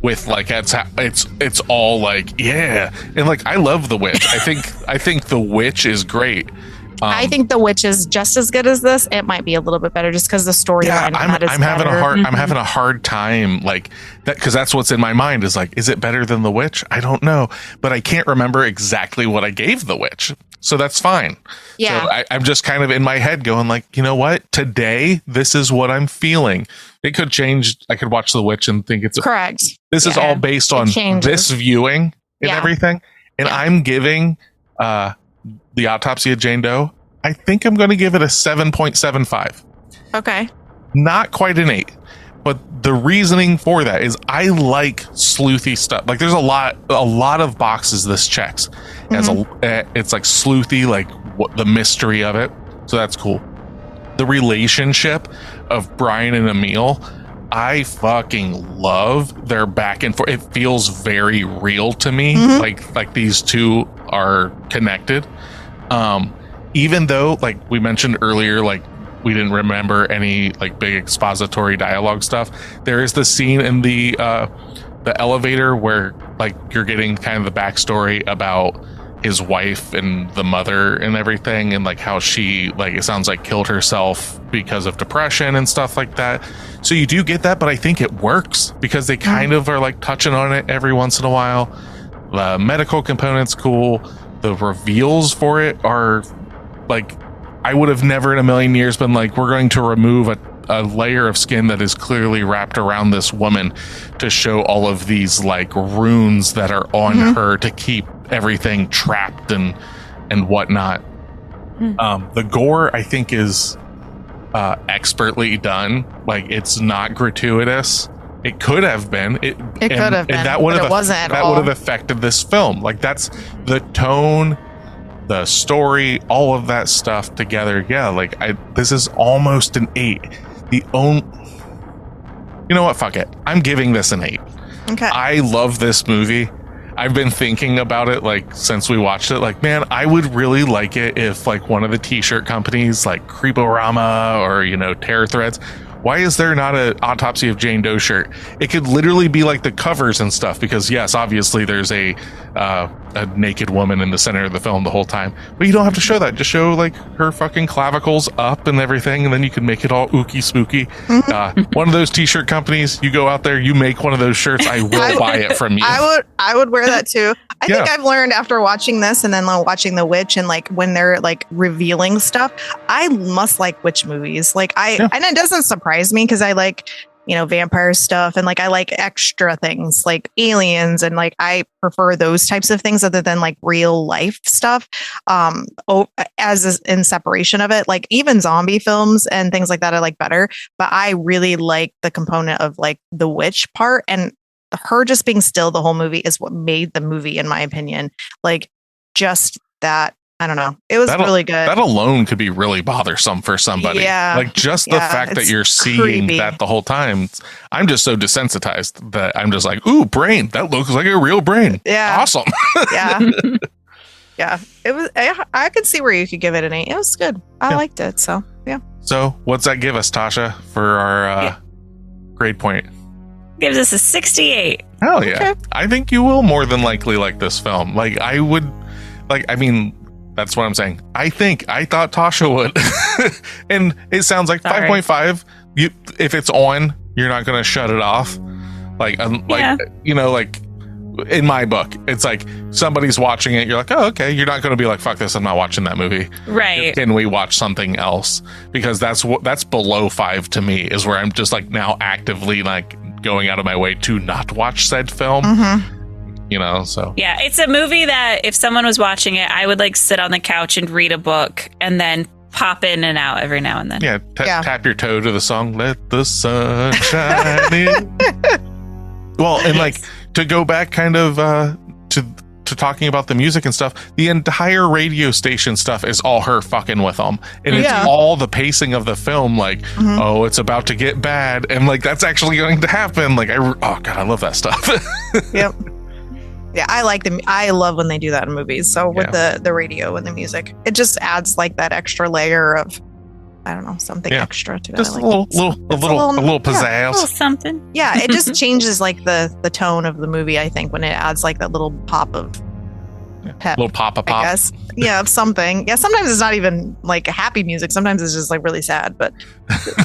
With like it's all like, yeah. And like, I love The Witch. I think The Witch is great. I think The Witch is just as good as this. It might be a little bit better just because the storyline. I'm having a hard time like that because that's what's in my mind is like, is it better than The Witch? I don't know, but I can't remember exactly what I gave The Witch, so that's fine. Yeah, so I'm just kind of in my head going like, you know what? Today, this is what I'm feeling. It could change. I could watch The Witch and think it's correct. This is all based on this viewing and everything, and I'm giving The Autopsy of Jane Doe, I think I'm going to give it a 7.75. Okay. Not quite an 8. But the reasoning for that is I like sleuthy stuff. Like there's a lot of boxes this checks. As it's like sleuthy, like what the mystery of it. So that's cool. The relationship of Brian and Emil, I fucking love their back and forth. It feels very real to me. Like these two are connected. Even though, like we mentioned earlier, like we didn't remember any like big expository dialogue stuff. There is the scene in the elevator where like you're getting kind of the backstory about his wife and the mother and everything, and like how she, like, it sounds like killed herself because of depression and stuff like that. So you do get that, but I think it works because they kind of are like touching on it every once in a while. The medical component's cool. The reveals for it are like, I would have never in a million years been like, we're going to remove a layer of skin that is clearly wrapped around this woman to show all of these like runes that are on her to keep everything trapped and whatnot. The gore, I think, is expertly done. Like, it's not gratuitous. It could have been. It could have been. That would have. That would have affected this film. Like, that's the tone, the story, all of that stuff together. Yeah. Like, this is almost an 8. You know what? Fuck it. I'm giving this an 8. Okay. I love this movie. I've been thinking about it, like, since we watched it. Like, man, I would really like it if, like, one of the t-shirt companies, like Creeporama or, you know, Terror Threads, why is there not an Autopsy of Jane Doe shirt? It could literally be like the covers and stuff, because yes, obviously there's a naked woman in the center of the film the whole time, but you don't have to show that. Just show like her fucking clavicles up and everything, and then you can make it all ooky spooky. One of those t-shirt companies, you go out there, you make one of those shirts, I will buy it from you. I would wear that too. I think I've learned after watching this and then watching The Witch, and like when they're like revealing stuff, I must like witch movies. Like and it doesn't surprise me because I like, you know, vampire stuff, and like I like extra things like aliens, and like I prefer those types of things other than like real life stuff. As in separation of it, like even zombie films and things like that I like better, but I really like the component of like the witch part, and her just being still the whole movie is what made the movie, in my opinion. Like, just that, I don't know, it was really good. That alone could be really bothersome for somebody. Yeah, like just the fact that you're seeing creepy. That the whole time. I'm just so desensitized that I'm just like, ooh, brain, that looks like a real brain. Yeah, awesome. Yeah. Yeah, it was. I could see where you could give it an 8. It was good. I liked it. So yeah. So what's that give us, Tasha, for our grade point? Gives us a 68. Hell yeah. Okay. I think you will more than likely like this film. Like, I would, like, I mean, that's what I'm saying. I thought Tasha would. And it sounds like 5.5. If it's on, you're not going to shut it off. Like, you know, like, in my book, it's like somebody's watching it. You're like, oh, okay. You're not going to be like, fuck this, I'm not watching that movie. Right. Can we watch something else? Because that's below 5 to me, is where I'm just like now actively like going out of my way to not watch said film. You know, so yeah, it's a movie that if someone was watching it, I would like sit on the couch and read a book and then pop in and out every now and then. Yeah, tap your toe to the song "Let the Sun Shine In." Well, and like to go back kind of to talking about the music and stuff, the entire radio station stuff is all her fucking with them, and it's all the pacing of the film, like oh, it's about to get bad, and like that's actually going to happen. Like oh god, I love that stuff. Yep. Yeah, I like them. I love when they do that in movies. So with the radio and the music, it just adds like that extra layer of, I don't know, something extra to it. Just a little pizzazz. A little something. Yeah, it just changes like the tone of the movie, I think, when it adds like that little pop of pep. Little pop. I guess. Yeah, of something. Yeah, sometimes it's not even like happy music. Sometimes it's just like really sad. But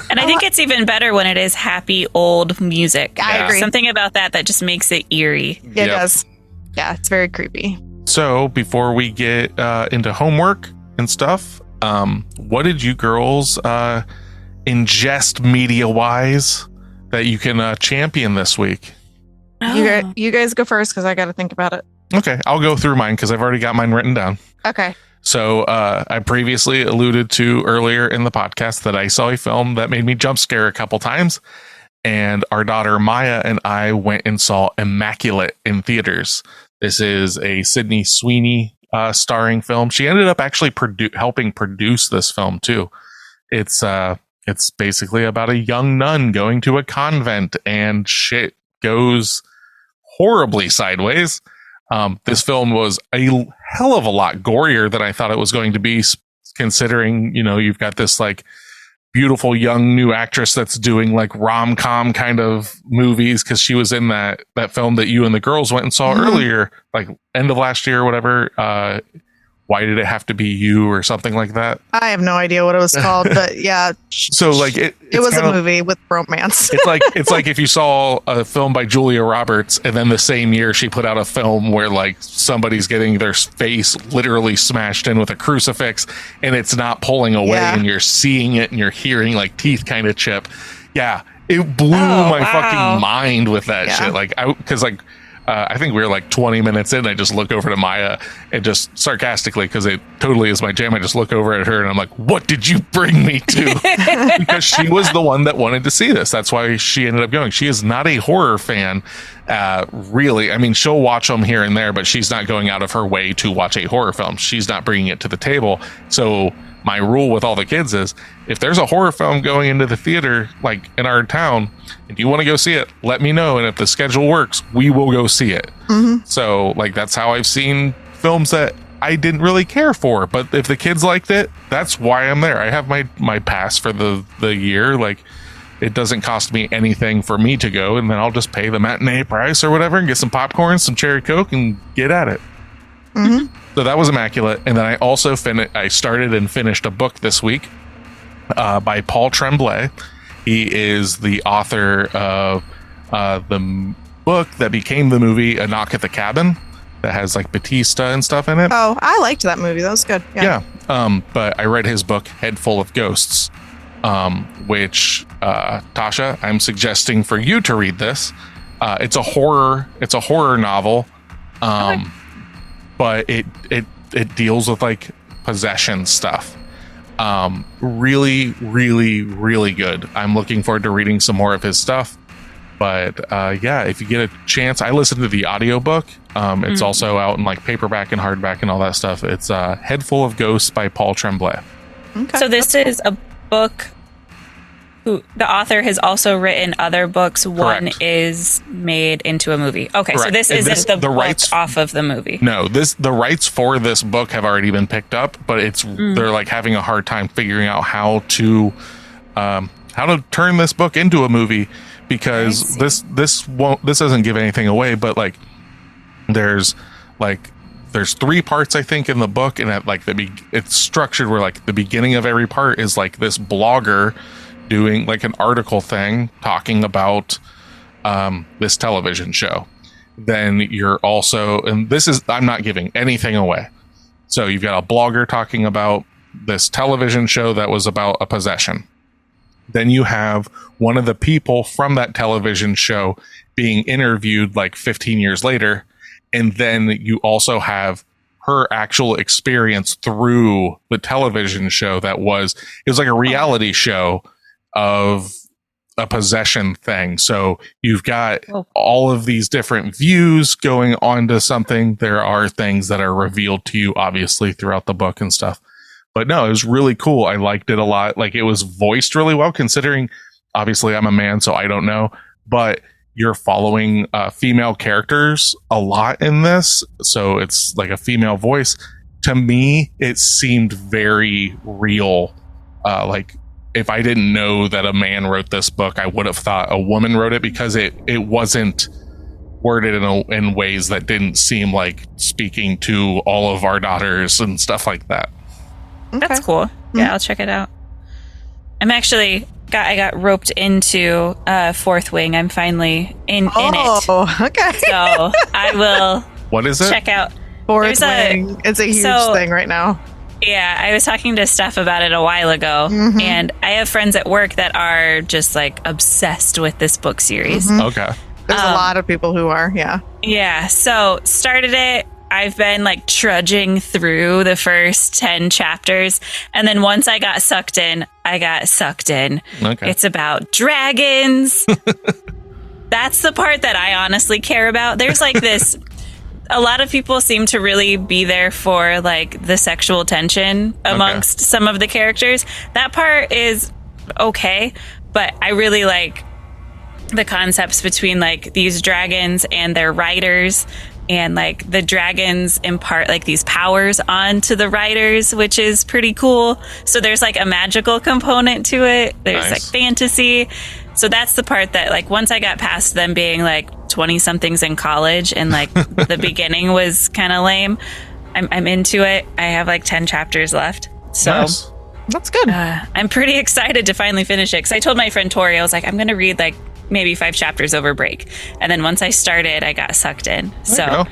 and I think it's even better when it is happy old music. I agree. Something about that just makes it eerie. It does. Yeah, it's very creepy. So before we get into homework and stuff, what did you girls ingest media-wise that you can champion this week? You guys go first because I got to think about it. Okay, I'll go through mine because I've already got mine written down. Okay. So I previously alluded to earlier in the podcast that I saw a film that made me jump scare a couple times. And our daughter Maya and I went and saw Immaculate in theaters. This is a Sydney Sweeney starring film. She ended up actually helping produce this film too. It's basically about a young nun going to a convent, and shit goes horribly sideways. This film was a hell of a lot gorier than I thought it was going to be, considering, you know, you've got this like beautiful young new actress that's doing like rom-com kind of movies, because she was in that film that you and the girls went and saw earlier, like end of last year or whatever. Why Did It Have to Be You or something like that? I have no idea what it was called, but yeah. So like it was a movie with romance. It's like if you saw a film by Julia Roberts and then the same year she put out a film where like somebody's getting their face literally smashed in with a crucifix and it's not pulling away and you're seeing it and you're hearing like teeth kind of chip. Yeah. It blew my fucking mind with that shit. Like because like I think we were like 20 minutes in. I just look over to Maya and just sarcastically, because it totally is my jam, I just look over at her and I'm like, what did you bring me to? Because she was the one that wanted to see this. That's why she ended up going. She is not a horror fan, really. I mean, she'll watch them here and there, but she's not going out of her way to watch a horror film. She's not bringing it to the table. So my rule with all the kids is, if there's a horror film going into the theater, like in our town, and you want to go see it, let me know. And if the schedule works, we will go see it. Mm-hmm. So like, that's how I've seen films that I didn't really care for, but if the kids liked it, that's why I'm there. I have my pass for the year. Like, it doesn't cost me anything for me to go, and then I'll just pay the matinee price or whatever and get some popcorn, some cherry Coke, and get at it. Mm-hmm. So that was immaculate. And then I also I started and finished a book this week by Paul Tremblay. He is the author of the book that became the movie A Knock at the Cabin, that has like Batista and stuff in it. Oh, I liked that movie. That was good. Yeah. But I read his book Head Full of Ghosts, which Tasha, I'm suggesting for you to read this. It's a horror novel. Okay. But it deals with like possession stuff. Really, really, really good. I'm looking forward to reading some more of his stuff. But yeah, if you get a chance, I listened to the audiobook. It's also out in like paperback and hardback and all that stuff. It's Head Full of Ghosts by Paul Tremblay. Okay. So this is a book. The author has also written other books. One is made into a movie. Okay, correct. So this isn't the book rights off of the movie. No, the rights for this book have already been picked up, but they're like having a hard time figuring out how to turn this book into a movie, because this doesn't give anything away, but like there's 3 parts I think in the book, and at like it's structured where like the beginning of every part is like this blogger doing like an article thing talking about this television show. Then you're also, and I'm not giving anything away. So you've got a blogger talking about this television show that was about a possession. Then you have one of the people from that television show being interviewed like 15 years later. And then you also have her actual experience through the television show it was like a reality show of a possession thing. So you've got all of these different views going on to something. There are things that are revealed to you, obviously, throughout the book and stuff. But no, it was really cool. I liked it a lot. Like, it was voiced really well, considering, obviously, I'm a man, so I don't know. But you're following female characters a lot in this. So it's like a female voice. To me, it seemed very real. Like, if I didn't know that a man wrote this book, I would have thought a woman wrote it, because it wasn't worded in ways that didn't seem like speaking to all of our daughters and stuff like that. Okay. That's cool. Yeah, I'll check it out. I got roped into Fourth Wing. I'm finally in it. Oh, okay. So I will. What is it? Check out Fourth Wing. It's a huge thing right now. Yeah, I was talking to Steph about it a while ago, and I have friends at work that are just like obsessed with this book series. Okay. There's a lot of people who are, yeah. Yeah, so started it. I've been like trudging through the first 10 chapters, and then once I got sucked in, I got sucked in. Okay. It's about dragons. That's the part that I honestly care about. There's like this... A lot of people seem to really be there for like the sexual tension amongst some of the characters. That part is okay, but I really like the concepts between like these dragons and their riders, and like the dragons impart like these powers onto the riders, which is pretty cool. So there's like a magical component to it. There's like fantasy. So that's the part that like once I got past them being like 20 somethings in college and like the beginning was kind of lame, I'm into it. I have like 10 chapters left. So nice. That's good. I'm pretty excited to finally finish it, because I told my friend Tori, I was like, I'm going to read like maybe 5 chapters over break. And then once I started, I got sucked in. So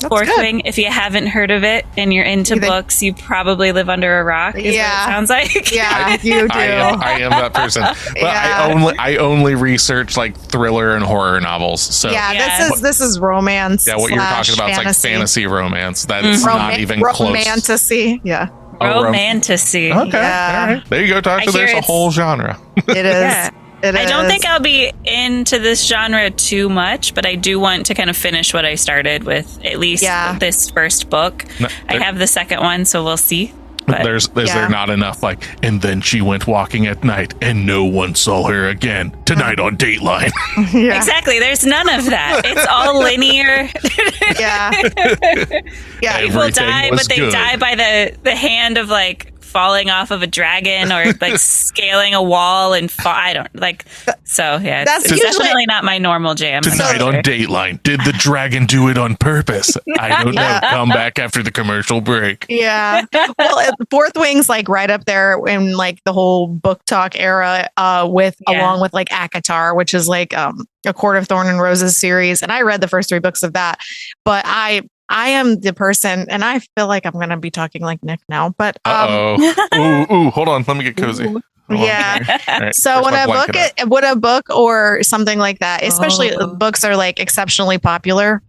Fourth Wing, if you haven't heard of it and you're into books, you probably live under a rock, is what it sounds like. Yeah, you do. I am that person. But I only research like thriller and horror novels. So this is romance. Yeah, what you're talking about is like fantasy romance. That's not even close. Romantasy. Yeah. Romantasy. Okay. All right. There you go, Tasha. There's a whole genre. It is. Yeah. I don't think I'll be into this genre too much, but I do want to kind of finish what I started with, at least this first book. No, I have the second one, so we'll see. But, is there not enough like, and then she went walking at night and no one saw her again tonight on Dateline? Exactly. There's none of that. It's all linear. People die, but they die by the hand of like falling off of a dragon or like scaling a wall and I don't like. So yeah, it's definitely not my normal jam. Tonight on Dateline, did the dragon do it on purpose? I don't know. Come back after the commercial break. Yeah. Well, Fourth Wing's like right up there in like the whole book talk era along with like ACOTAR, which is like a Court of Thorn and Roses series. And I read the first 3 books of that, but I am the person, and I feel like I'm going to be talking like Nick now, but hold on, let me get cozy. Right, so when a book or something like that, especially books are like exceptionally popular,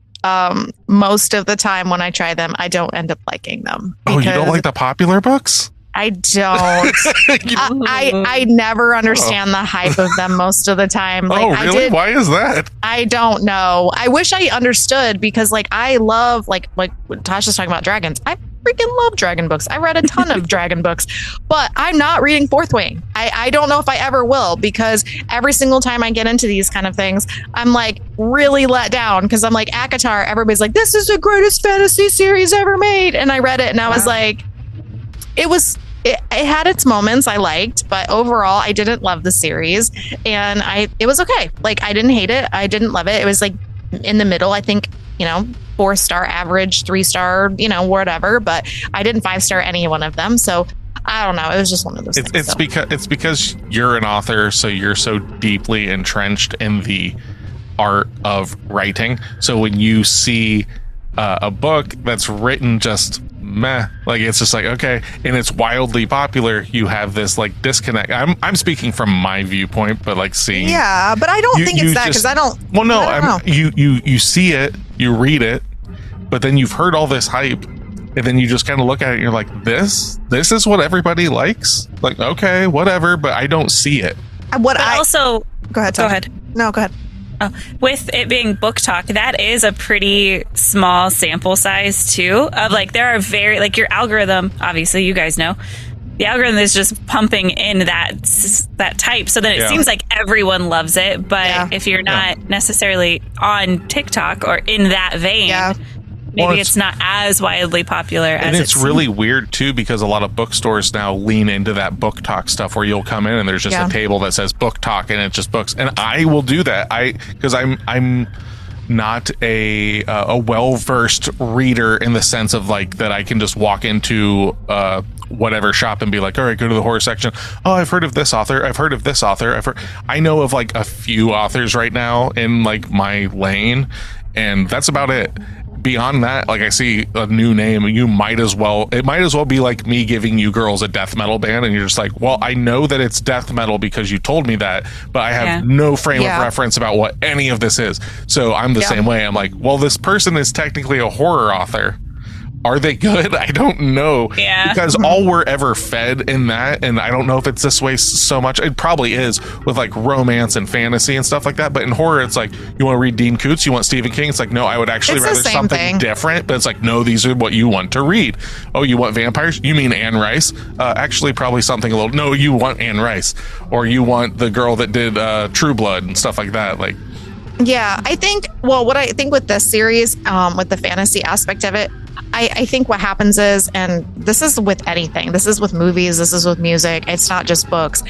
most of the time when I try them, I don't end up liking them. You don't like the popular books? I don't. I never understand the hype of them most of the time. Like, really? Why is that? I don't know. I wish I understood, because like I love like Tasha's talking about dragons. I freaking love dragon books. I read a ton of dragon books, but I'm not reading Fourth Wing. I don't know if I ever will, because every single time I get into these kind of things, I'm like really let down, because I'm like, ACOTAR, everybody's like, this is the greatest fantasy series ever made. And I read it and I was like, it had its moments I liked, but overall I didn't love the series, and it was okay. Like, I didn't hate it. I didn't love it. It was like in the middle, I think, 4-star average, 3-star, whatever, but I didn't 5-star any one of them. So I don't know. It was just one of those things. It's because you're an author, so you're so deeply entrenched in the art of writing. So when you see a book that's written just meh, like it's just like, okay, and it's wildly popular, you have this like disconnect. I'm speaking from my viewpoint, but like seeing, but I don't think it's that, because I don't. Well, no, you see it, you read it, but then you've heard all this hype, and then you just kind of look at it and you're like, this is what everybody likes. Like, okay, whatever, but I don't see it. Go ahead. Go ahead. No, go ahead. With it being book talk, that is a pretty small sample size too, of like, there are very, like, your algorithm, obviously you guys know, the algorithm is just pumping in that type, so that it seems like everyone loves it, but if you're not necessarily on TikTok or in that vein, maybe it's not as wildly popular as and it's really weird too, because a lot of bookstores now lean into that book talk stuff, where you'll come in and there's just a table that says book talk and it's just books, and I will do that because I'm not a well-versed reader in the sense of like that I can just walk into whatever shop and be like, all right, go to the horror section. Oh, I've heard of this author. I've heard of this author. I know of like a few authors right now in like my lane, and that's about it. Beyond that, like, I see a new name, it might as well be like me giving you girls a death metal band, and you're just like, well, I know that it's death metal because you told me that, but I have no frame of reference about what any of this is. So I'm the same way. I'm like, well, this person is technically a horror author. Are they good? I don't know. Because all we're ever fed in that, and I don't know if it's this way so much, it probably is with like romance and fantasy and stuff like that, but in horror, it's like, you want to read Dean Koontz? You want Stephen King? It's like, no, I would actually rather something different, but it's like, no, these are what you want to read. Oh, you want vampires? You mean Anne Rice? Actually, probably something a little, no, you want Anne Rice, or you want the girl that did True Blood and stuff like that. Like, I think, what I think with this series, with the fantasy aspect of it, I think what happens is, and this is with anything, this is with movies, this is with music, it's not just books.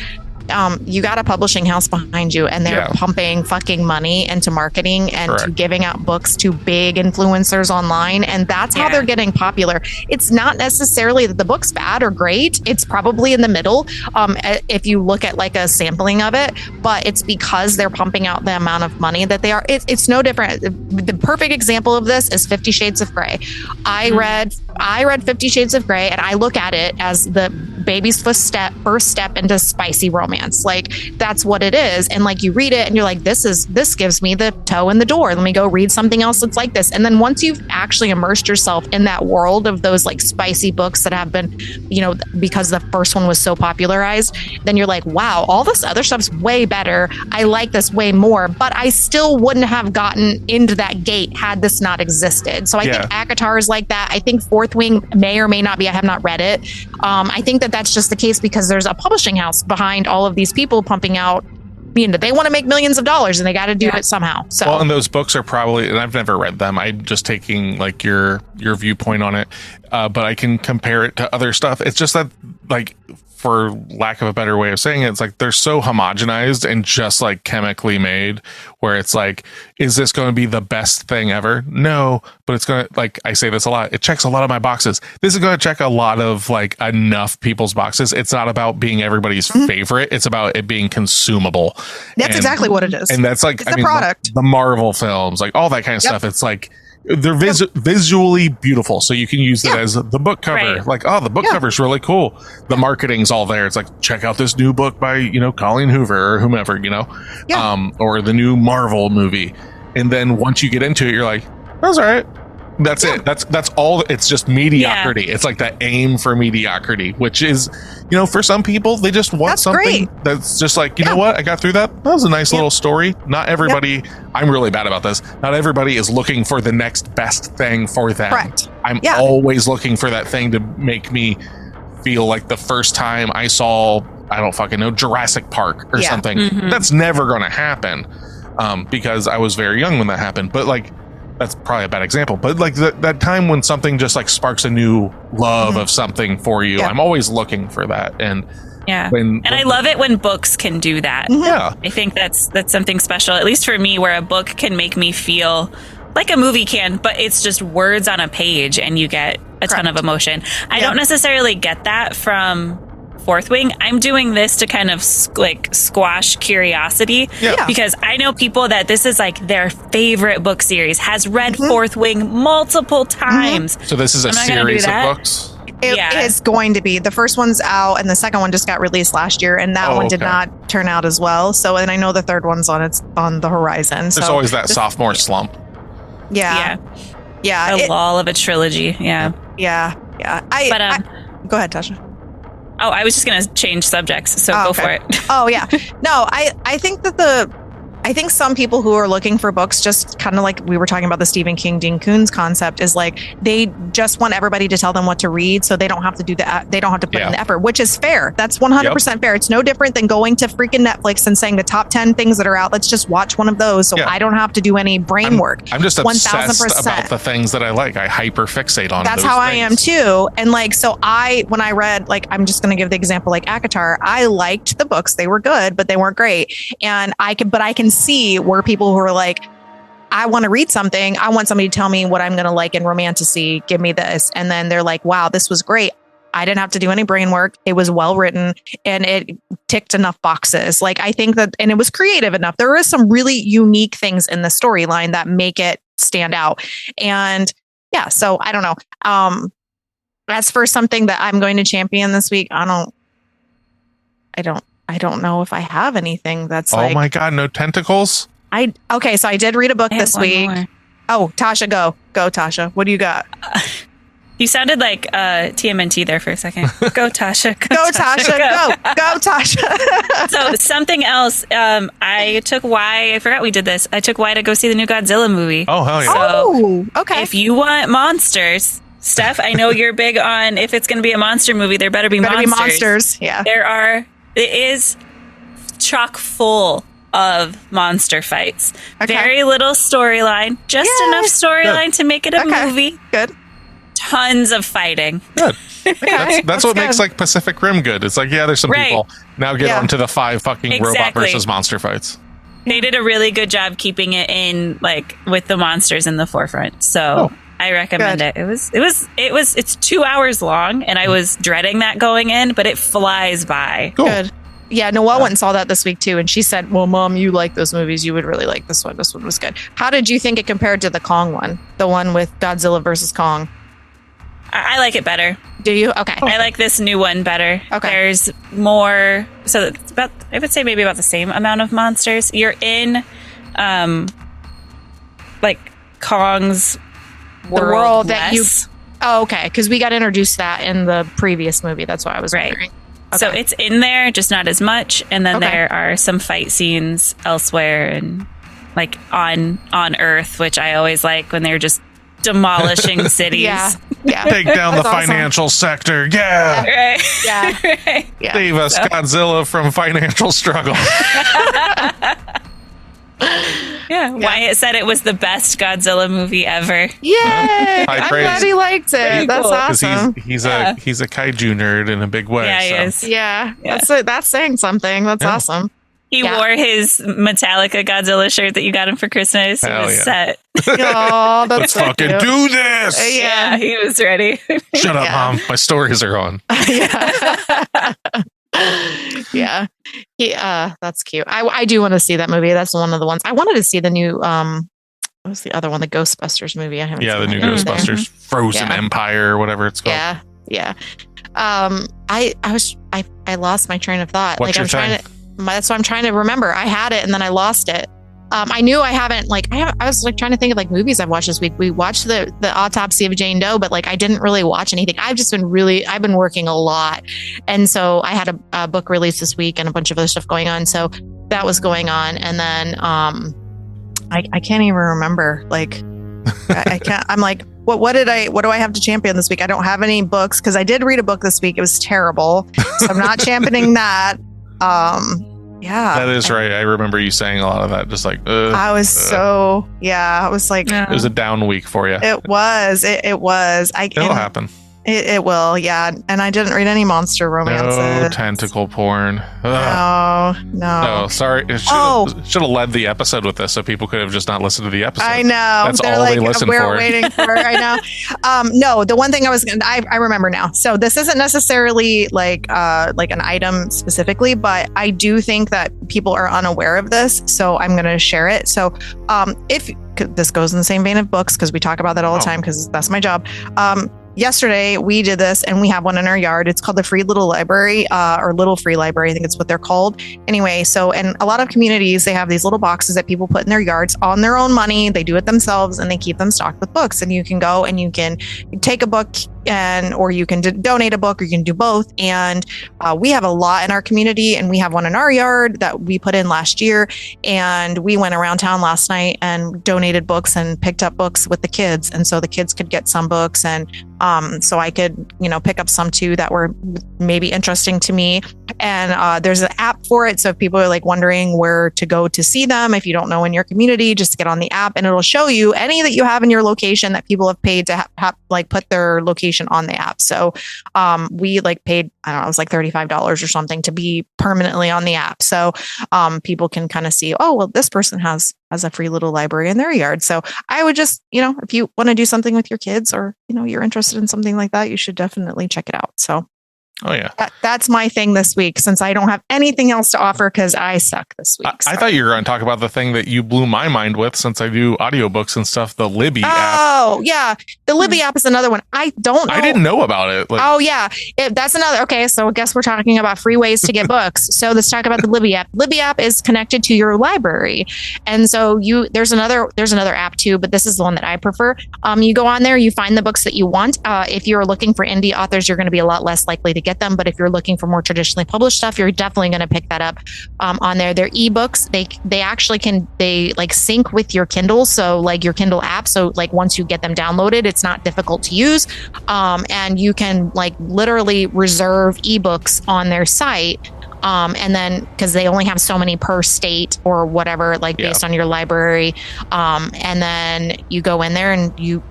you got a publishing house behind you, and they're pumping fucking money into marketing and to giving out books to big influencers online, and that's how they're getting popular. It's not necessarily that the book's bad or great. It's probably in the middle, if you look at like a sampling of it, but it's because they're pumping out the amount of money that they are. It's no different. The perfect example of this is 50 Shades of Grey. I read 50 Shades of Grey, and I look at it as the baby's first step into spicy romance. Like, that's what it is. And like, you read it and you're like, this gives me the toe in the door. Let me go read something else that's like this. And then once you've actually immersed yourself in that world of those like spicy books that have been, because the first one was so popularized, then you're like, wow, all this other stuff's way better. I like this way more, but I still wouldn't have gotten into that gate had this not existed. So I think ACOTAR is like that. I think Fourth Wing may or may not be. I have not read it. I think that's just the case because there's a publishing house behind all of these people pumping out. They want to make millions of dollars, and they got to do it somehow. So, well, and those books are probably, and I've never read them. I'm just taking like your viewpoint on it, but I can compare it to other stuff. It's just that, like, for lack of a better way of saying it, it's like they're so homogenized and just like chemically made, where it's like, is this going to be the best thing ever? No, but it's going to, like, I say this a lot, it checks a lot of my boxes. This is going to check a lot of like enough people's boxes. It's not about being everybody's favorite. It's about it being consumable. That's exactly what it is. And that's like, it's the product. The Marvel films, like all that kind of stuff. It's like, they're visually beautiful, so you can use it as the book cover. Right. Like, oh, the book cover's really cool. The marketing's all there. It's like, check out this new book by Colleen Hoover or whomever, or the new Marvel movie. And then once you get into it, you're like, that's all right. That's it. That's all. It's just mediocrity. It's like that aim for mediocrity, which is, for some people, they just want something that's just like, you know what? I got through that. That was a nice little story. Not everybody, I'm really bad about this. Not everybody is looking for the next best thing for them. Correct. I'm always looking for that thing to make me feel like the first time I saw, I don't fucking know, Jurassic Park or something. Mm-hmm. That's never going to happen because I was very young when that happened. But like, that's probably a bad example, but like that time when something just like sparks a new love of something for you, I'm always looking for that. And I love it when books can do that. Yeah, I think that's something special, at least for me, where a book can make me feel like a movie can, but it's just words on a page and you get a ton of emotion. I don't necessarily get that from Fourth Wing. I'm doing this to kind of like squash curiosity because I know people that this is like their favorite book series, has read Fourth Wing multiple times. So this is a series of books? It is going to be. The first one's out and the second one just got released last year, and that one did not turn out as well. So, and I know the third one's on the horizon. There's always that sophomore slump. Yeah. A lull of a trilogy. Yeah. Go ahead, Tasha. Oh, I was just going to change subjects, so go for it. Oh, yeah. No, I think that I think some people who are looking for books, just kind of like we were talking about the Stephen King, Dean Koontz concept, is like they just want everybody to tell them what to read, so they don't have to do that. They don't have to put in the effort, which is fair. That's 100% fair. It's no different than going to freaking Netflix and saying the top 10 things that are out. Let's just watch one of those, so I don't have to do any brain work. I'm just obsessed about the things that I like. I hyper fixate on. That's how I am too. And like, so when I read, like, I'm just going to give the example, like ACOTAR. I liked the books; they were good, but they weren't great. And I can see where people who are like, I want to read something. I want somebody to tell me what I'm going to like in romantasy. Give me this. And then they're like, wow, this was great. I didn't have to do any brain work. It was well written and it ticked enough boxes. Like, I think that, and it was creative enough. There is some really unique things in the storyline that make it stand out. And so I don't know. As for something that I'm going to champion this week, I don't know if I have anything that's oh my God, no tentacles? So I did read a book this week. More. Oh, Tasha, go, Tasha. What do you got? You sounded like TMNT there for a second. Go, Tasha. Go, Tasha. Go, Tasha. So something else. I took Y. I forgot we did this. I took Y to go see the new Godzilla movie. Oh, hell yeah. So okay. If you want monsters, Steph, I know you're big on if it's going to be a monster movie, there better be monsters. Yeah. It is chock full of monster fights. Okay. Very little storyline, just enough storyline to make it a movie. Good. tons of fighting. Good. Okay, That's what makes good. like Pacific Rim good. It's like, yeah, there's some Right. people. Now get Yeah. on to the 5 fucking robot Exactly. versus monster fights. They did a really good job keeping it in, like, with the monsters in the forefront. So I recommend Good. it. It's 2 hours long, and I was dreading that going in, but it flies by. Cool. Good. Yeah, Noelle went and saw that this week too, and she said, "Well, Mom, you like those movies. You would really like this one. This one was good." How did you think it compared to the Kong one, the one with Godzilla versus Kong? I like it better. Do you? Okay. I like this new one better. Okay. There's more. So it's about, I would say maybe about the same amount of monsters. You're in, like Kong's world that you- less. Oh, okay. Because we got introduced to that in the previous movie. That's why I was Right. wondering. So Okay. it's in there, just not as much. And then Okay. there are some fight scenes elsewhere and like on Earth, which I always like when they're just demolishing cities. Yeah. Yeah. Take down the That's awesome. financial sector. Yeah. Right. Yeah. Right. Yeah. Save us, Godzilla, from financial struggle. Yeah. Wyatt said it was the best Godzilla movie ever. Yay! High I'm praise. glad he liked it. Pretty That's cool. Because awesome. he's Yeah. he's a kaiju nerd in a big way. Yeah, he so. is. Yeah, Yeah. that's saying something. That's Yeah. awesome. He Yeah. wore his Metallica Godzilla shirt that you got him for Christmas. He Hell was yeah. set. Oh, that's Let's so fucking cute. do this. Yeah, he was ready. Shut up, Yeah. Mom. My stories are on. Yeah. Yeah. That's cute. I do want to see that movie. That's one of the ones I wanted to see. The new what was the other one? The Ghostbusters movie. I haven't Yeah, seen the new that either. Ghostbusters. Frozen Yeah. Empire, or whatever it's called. Yeah. Yeah. I lost my train of thought. What's your I'm trying to that's what I'm trying to remember. I had it and then I lost it. I knew I haven't I was like trying to think of like movies I've watched this week. We watched the Autopsy of Jane Doe, but like I didn't really watch anything. I've been working a lot. And so I had a book release this week and a bunch of other stuff going on. So that was going on. And then I can't even remember. Like I can't, I'm like, what do I have to champion this week? I don't have any books because I did read a book this week. It was terrible. So I'm not championing that. Yeah. That is right. I remember you saying a lot of that. Just like, I was I was like, it was a down week for you. it was. It'll happen. It will, yeah. And I didn't read any monster romances. No tentacle porn. Ugh. No. Oh, sorry. It should have led the episode with this so people could have just not listened to the episode. I know. That's They're all like, they listen we're for. waiting for it. I know. No, the one thing I remember now. So this isn't necessarily like an item specifically, but I do think that people are unaware of this. So I'm going to share it. So if this goes in the same vein of books, because we talk about that all the time, because that's my job. Yesterday we did this and we have one in our yard. It's called the Free Little Library, or Little Free Library. I think it's what they're called. Anyway, so in a lot of communities, they have these little boxes that people put in their yards on their own money. They do it themselves and they keep them stocked with books. And you can go and you can take a book or you can donate a book, or you can do both. And we have a lot in our community, and we have one in our yard that we put in last year. And we went around town last night and donated books and picked up books with the kids. And so the kids could get some books, and so I could, pick up some too that were maybe interesting to me. And there's an app for it. So if people are like wondering where to go to see them, if you don't know in your community, just get on the app and it'll show you any that you have in your location that people have paid to like put their location on the app. So we like paid, I don't know, it was like $35 or something to be permanently on the app. So people can kind of see, oh, well, this person has a free little library in their yard. So I would just, if you want to do something with your kids, or, you're interested in something like that, you should definitely check it out. So Oh, yeah. that's my thing this week, since I don't have anything else to offer because I suck this week. I thought you were going to talk about the thing that you blew my mind with, since I do audiobooks and stuff, the Libby app. Oh, yeah. The Libby app is another one. I don't know. I didn't know about it. Like, Oh, yeah. That's another. Okay. So I guess we're talking about free ways to get books. So let's talk about the Libby app. Libby app is connected to your library. And so there's another app too, but this is the one that I prefer. You go on there, you find the books that you want. If you're looking for indie authors, you're going to be a lot less likely to get them. But if you're looking for more traditionally published stuff, you're definitely going to pick that up on there. They're ebooks. They actually they like sync with your Kindle. So like your Kindle app. So like once you get them downloaded, it's not difficult to use. And you can like literally reserve ebooks on their site. And then because they only have so many per state or whatever, like based on your library. And then you go in there and you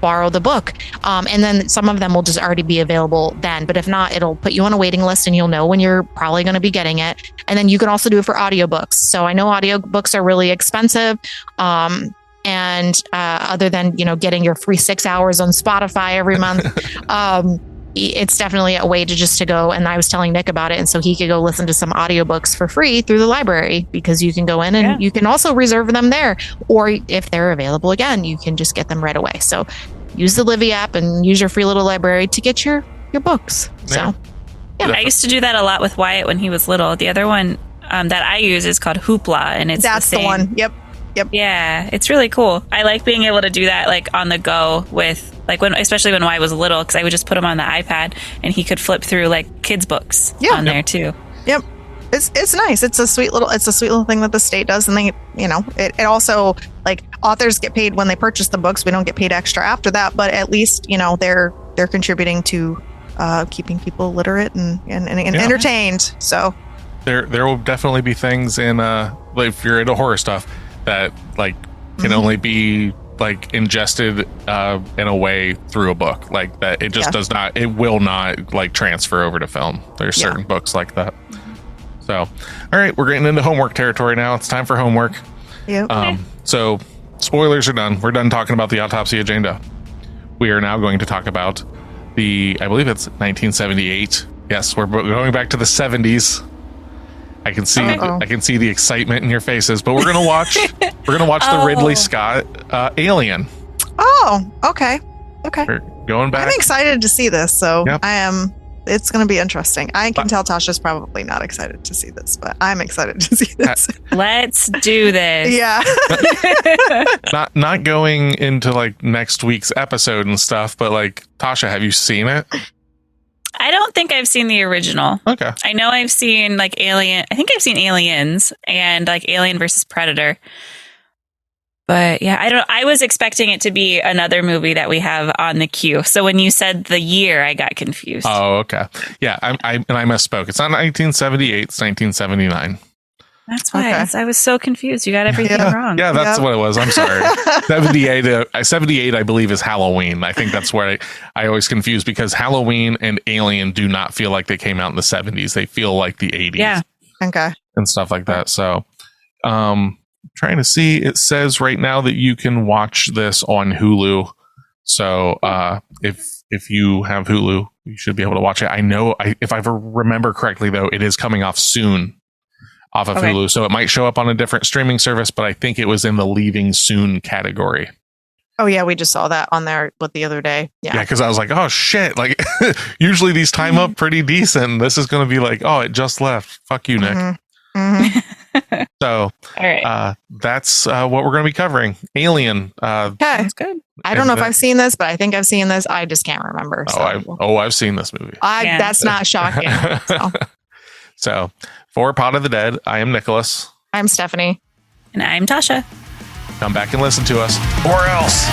borrow the book. And then some of them will just already be available then. But if not, it'll put you on a waiting list and you'll know when you're probably going to be getting it. And then you can also do it for audiobooks. So I know audiobooks are really expensive. And other than, getting your free 6 hours on Spotify every month, it's definitely a way to go. And I was telling Nick about it. And so he could go listen to some audiobooks for free through the library, because you can go in and you can also reserve them there. Or if they're available again, you can just get them right away. So use the Livy app and use your free little library to get your books. Yeah. So, I used to do that a lot with Wyatt when he was little. The other one that I use is called Hoopla, and it's That's the the one. Yep. Yeah, it's really cool. I like being able to do that like on the go with especially when Wyatt was little, because I would just put him on the iPad and he could flip through like kids books on there too. Yep. It's nice. It's a sweet little thing that the state does, and they, it also, like, authors get paid when they purchase the books. We don't get paid extra after that, but at least they're contributing to keeping people literate and entertained. So there will definitely be things in if you're into horror stuff that like can only be like ingested in a way through a book, like that it just it will not like transfer over to film. There's certain books like that. So all right, we're getting into homework territory now. It's time for homework. So spoilers are done. We're done talking about the Autopsy of Jane Doe. We are now going to talk about I believe it's 1978. Yes, we're going back to the 70s. I can see the excitement in your faces, but we're gonna watch the Ridley Scott Alien. Oh, okay. We're going back. I'm excited to see this, so I am. It's going to be interesting. I can tell Tasha's probably not excited to see this, but I'm excited to see this. Let's do this. Yeah. not going into like next week's episode and stuff, but like, Tasha, have you seen it? I don't think I've seen the original. Okay. I know I've seen like Alien. I think I've seen Aliens and like Alien versus Predator. But yeah, I was expecting it to be another movie that we have on the queue. So when you said the year, I got confused. Oh, okay. Yeah, I misspoke. It's not 1978, it's 1979. That's why I was so confused. You got everything wrong. Yeah, that's what it was. I'm sorry. 78, I believe, is Halloween. I think that's where I always confuse, because Halloween and Alien do not feel like they came out in the 70s. They feel like the 80s. Yeah. Okay. And stuff like that. So, trying to see, it says right now that you can watch this on Hulu. So, if you have Hulu, you should be able to watch it. I know, if I remember correctly, though, it is coming off soon. Off of Hulu, so it might show up on a different streaming service, but I think it was in the leaving soon category. Oh yeah, we just saw that on there the other day. Yeah, because I was like, oh shit, like usually these time up pretty decent. This is going to be like, oh, it just left. Fuck you, Nick. So, all right, that's what we're going to be covering. Alien. Okay, that's good. I don't know if I've seen this, but I think I've seen this. I just can't remember. So. I've seen this movie. That's not shocking. So, for Pod of the Dead, I am Nicholas. I'm Stephanie. And I'm Tasha. Come back and listen to us, or else.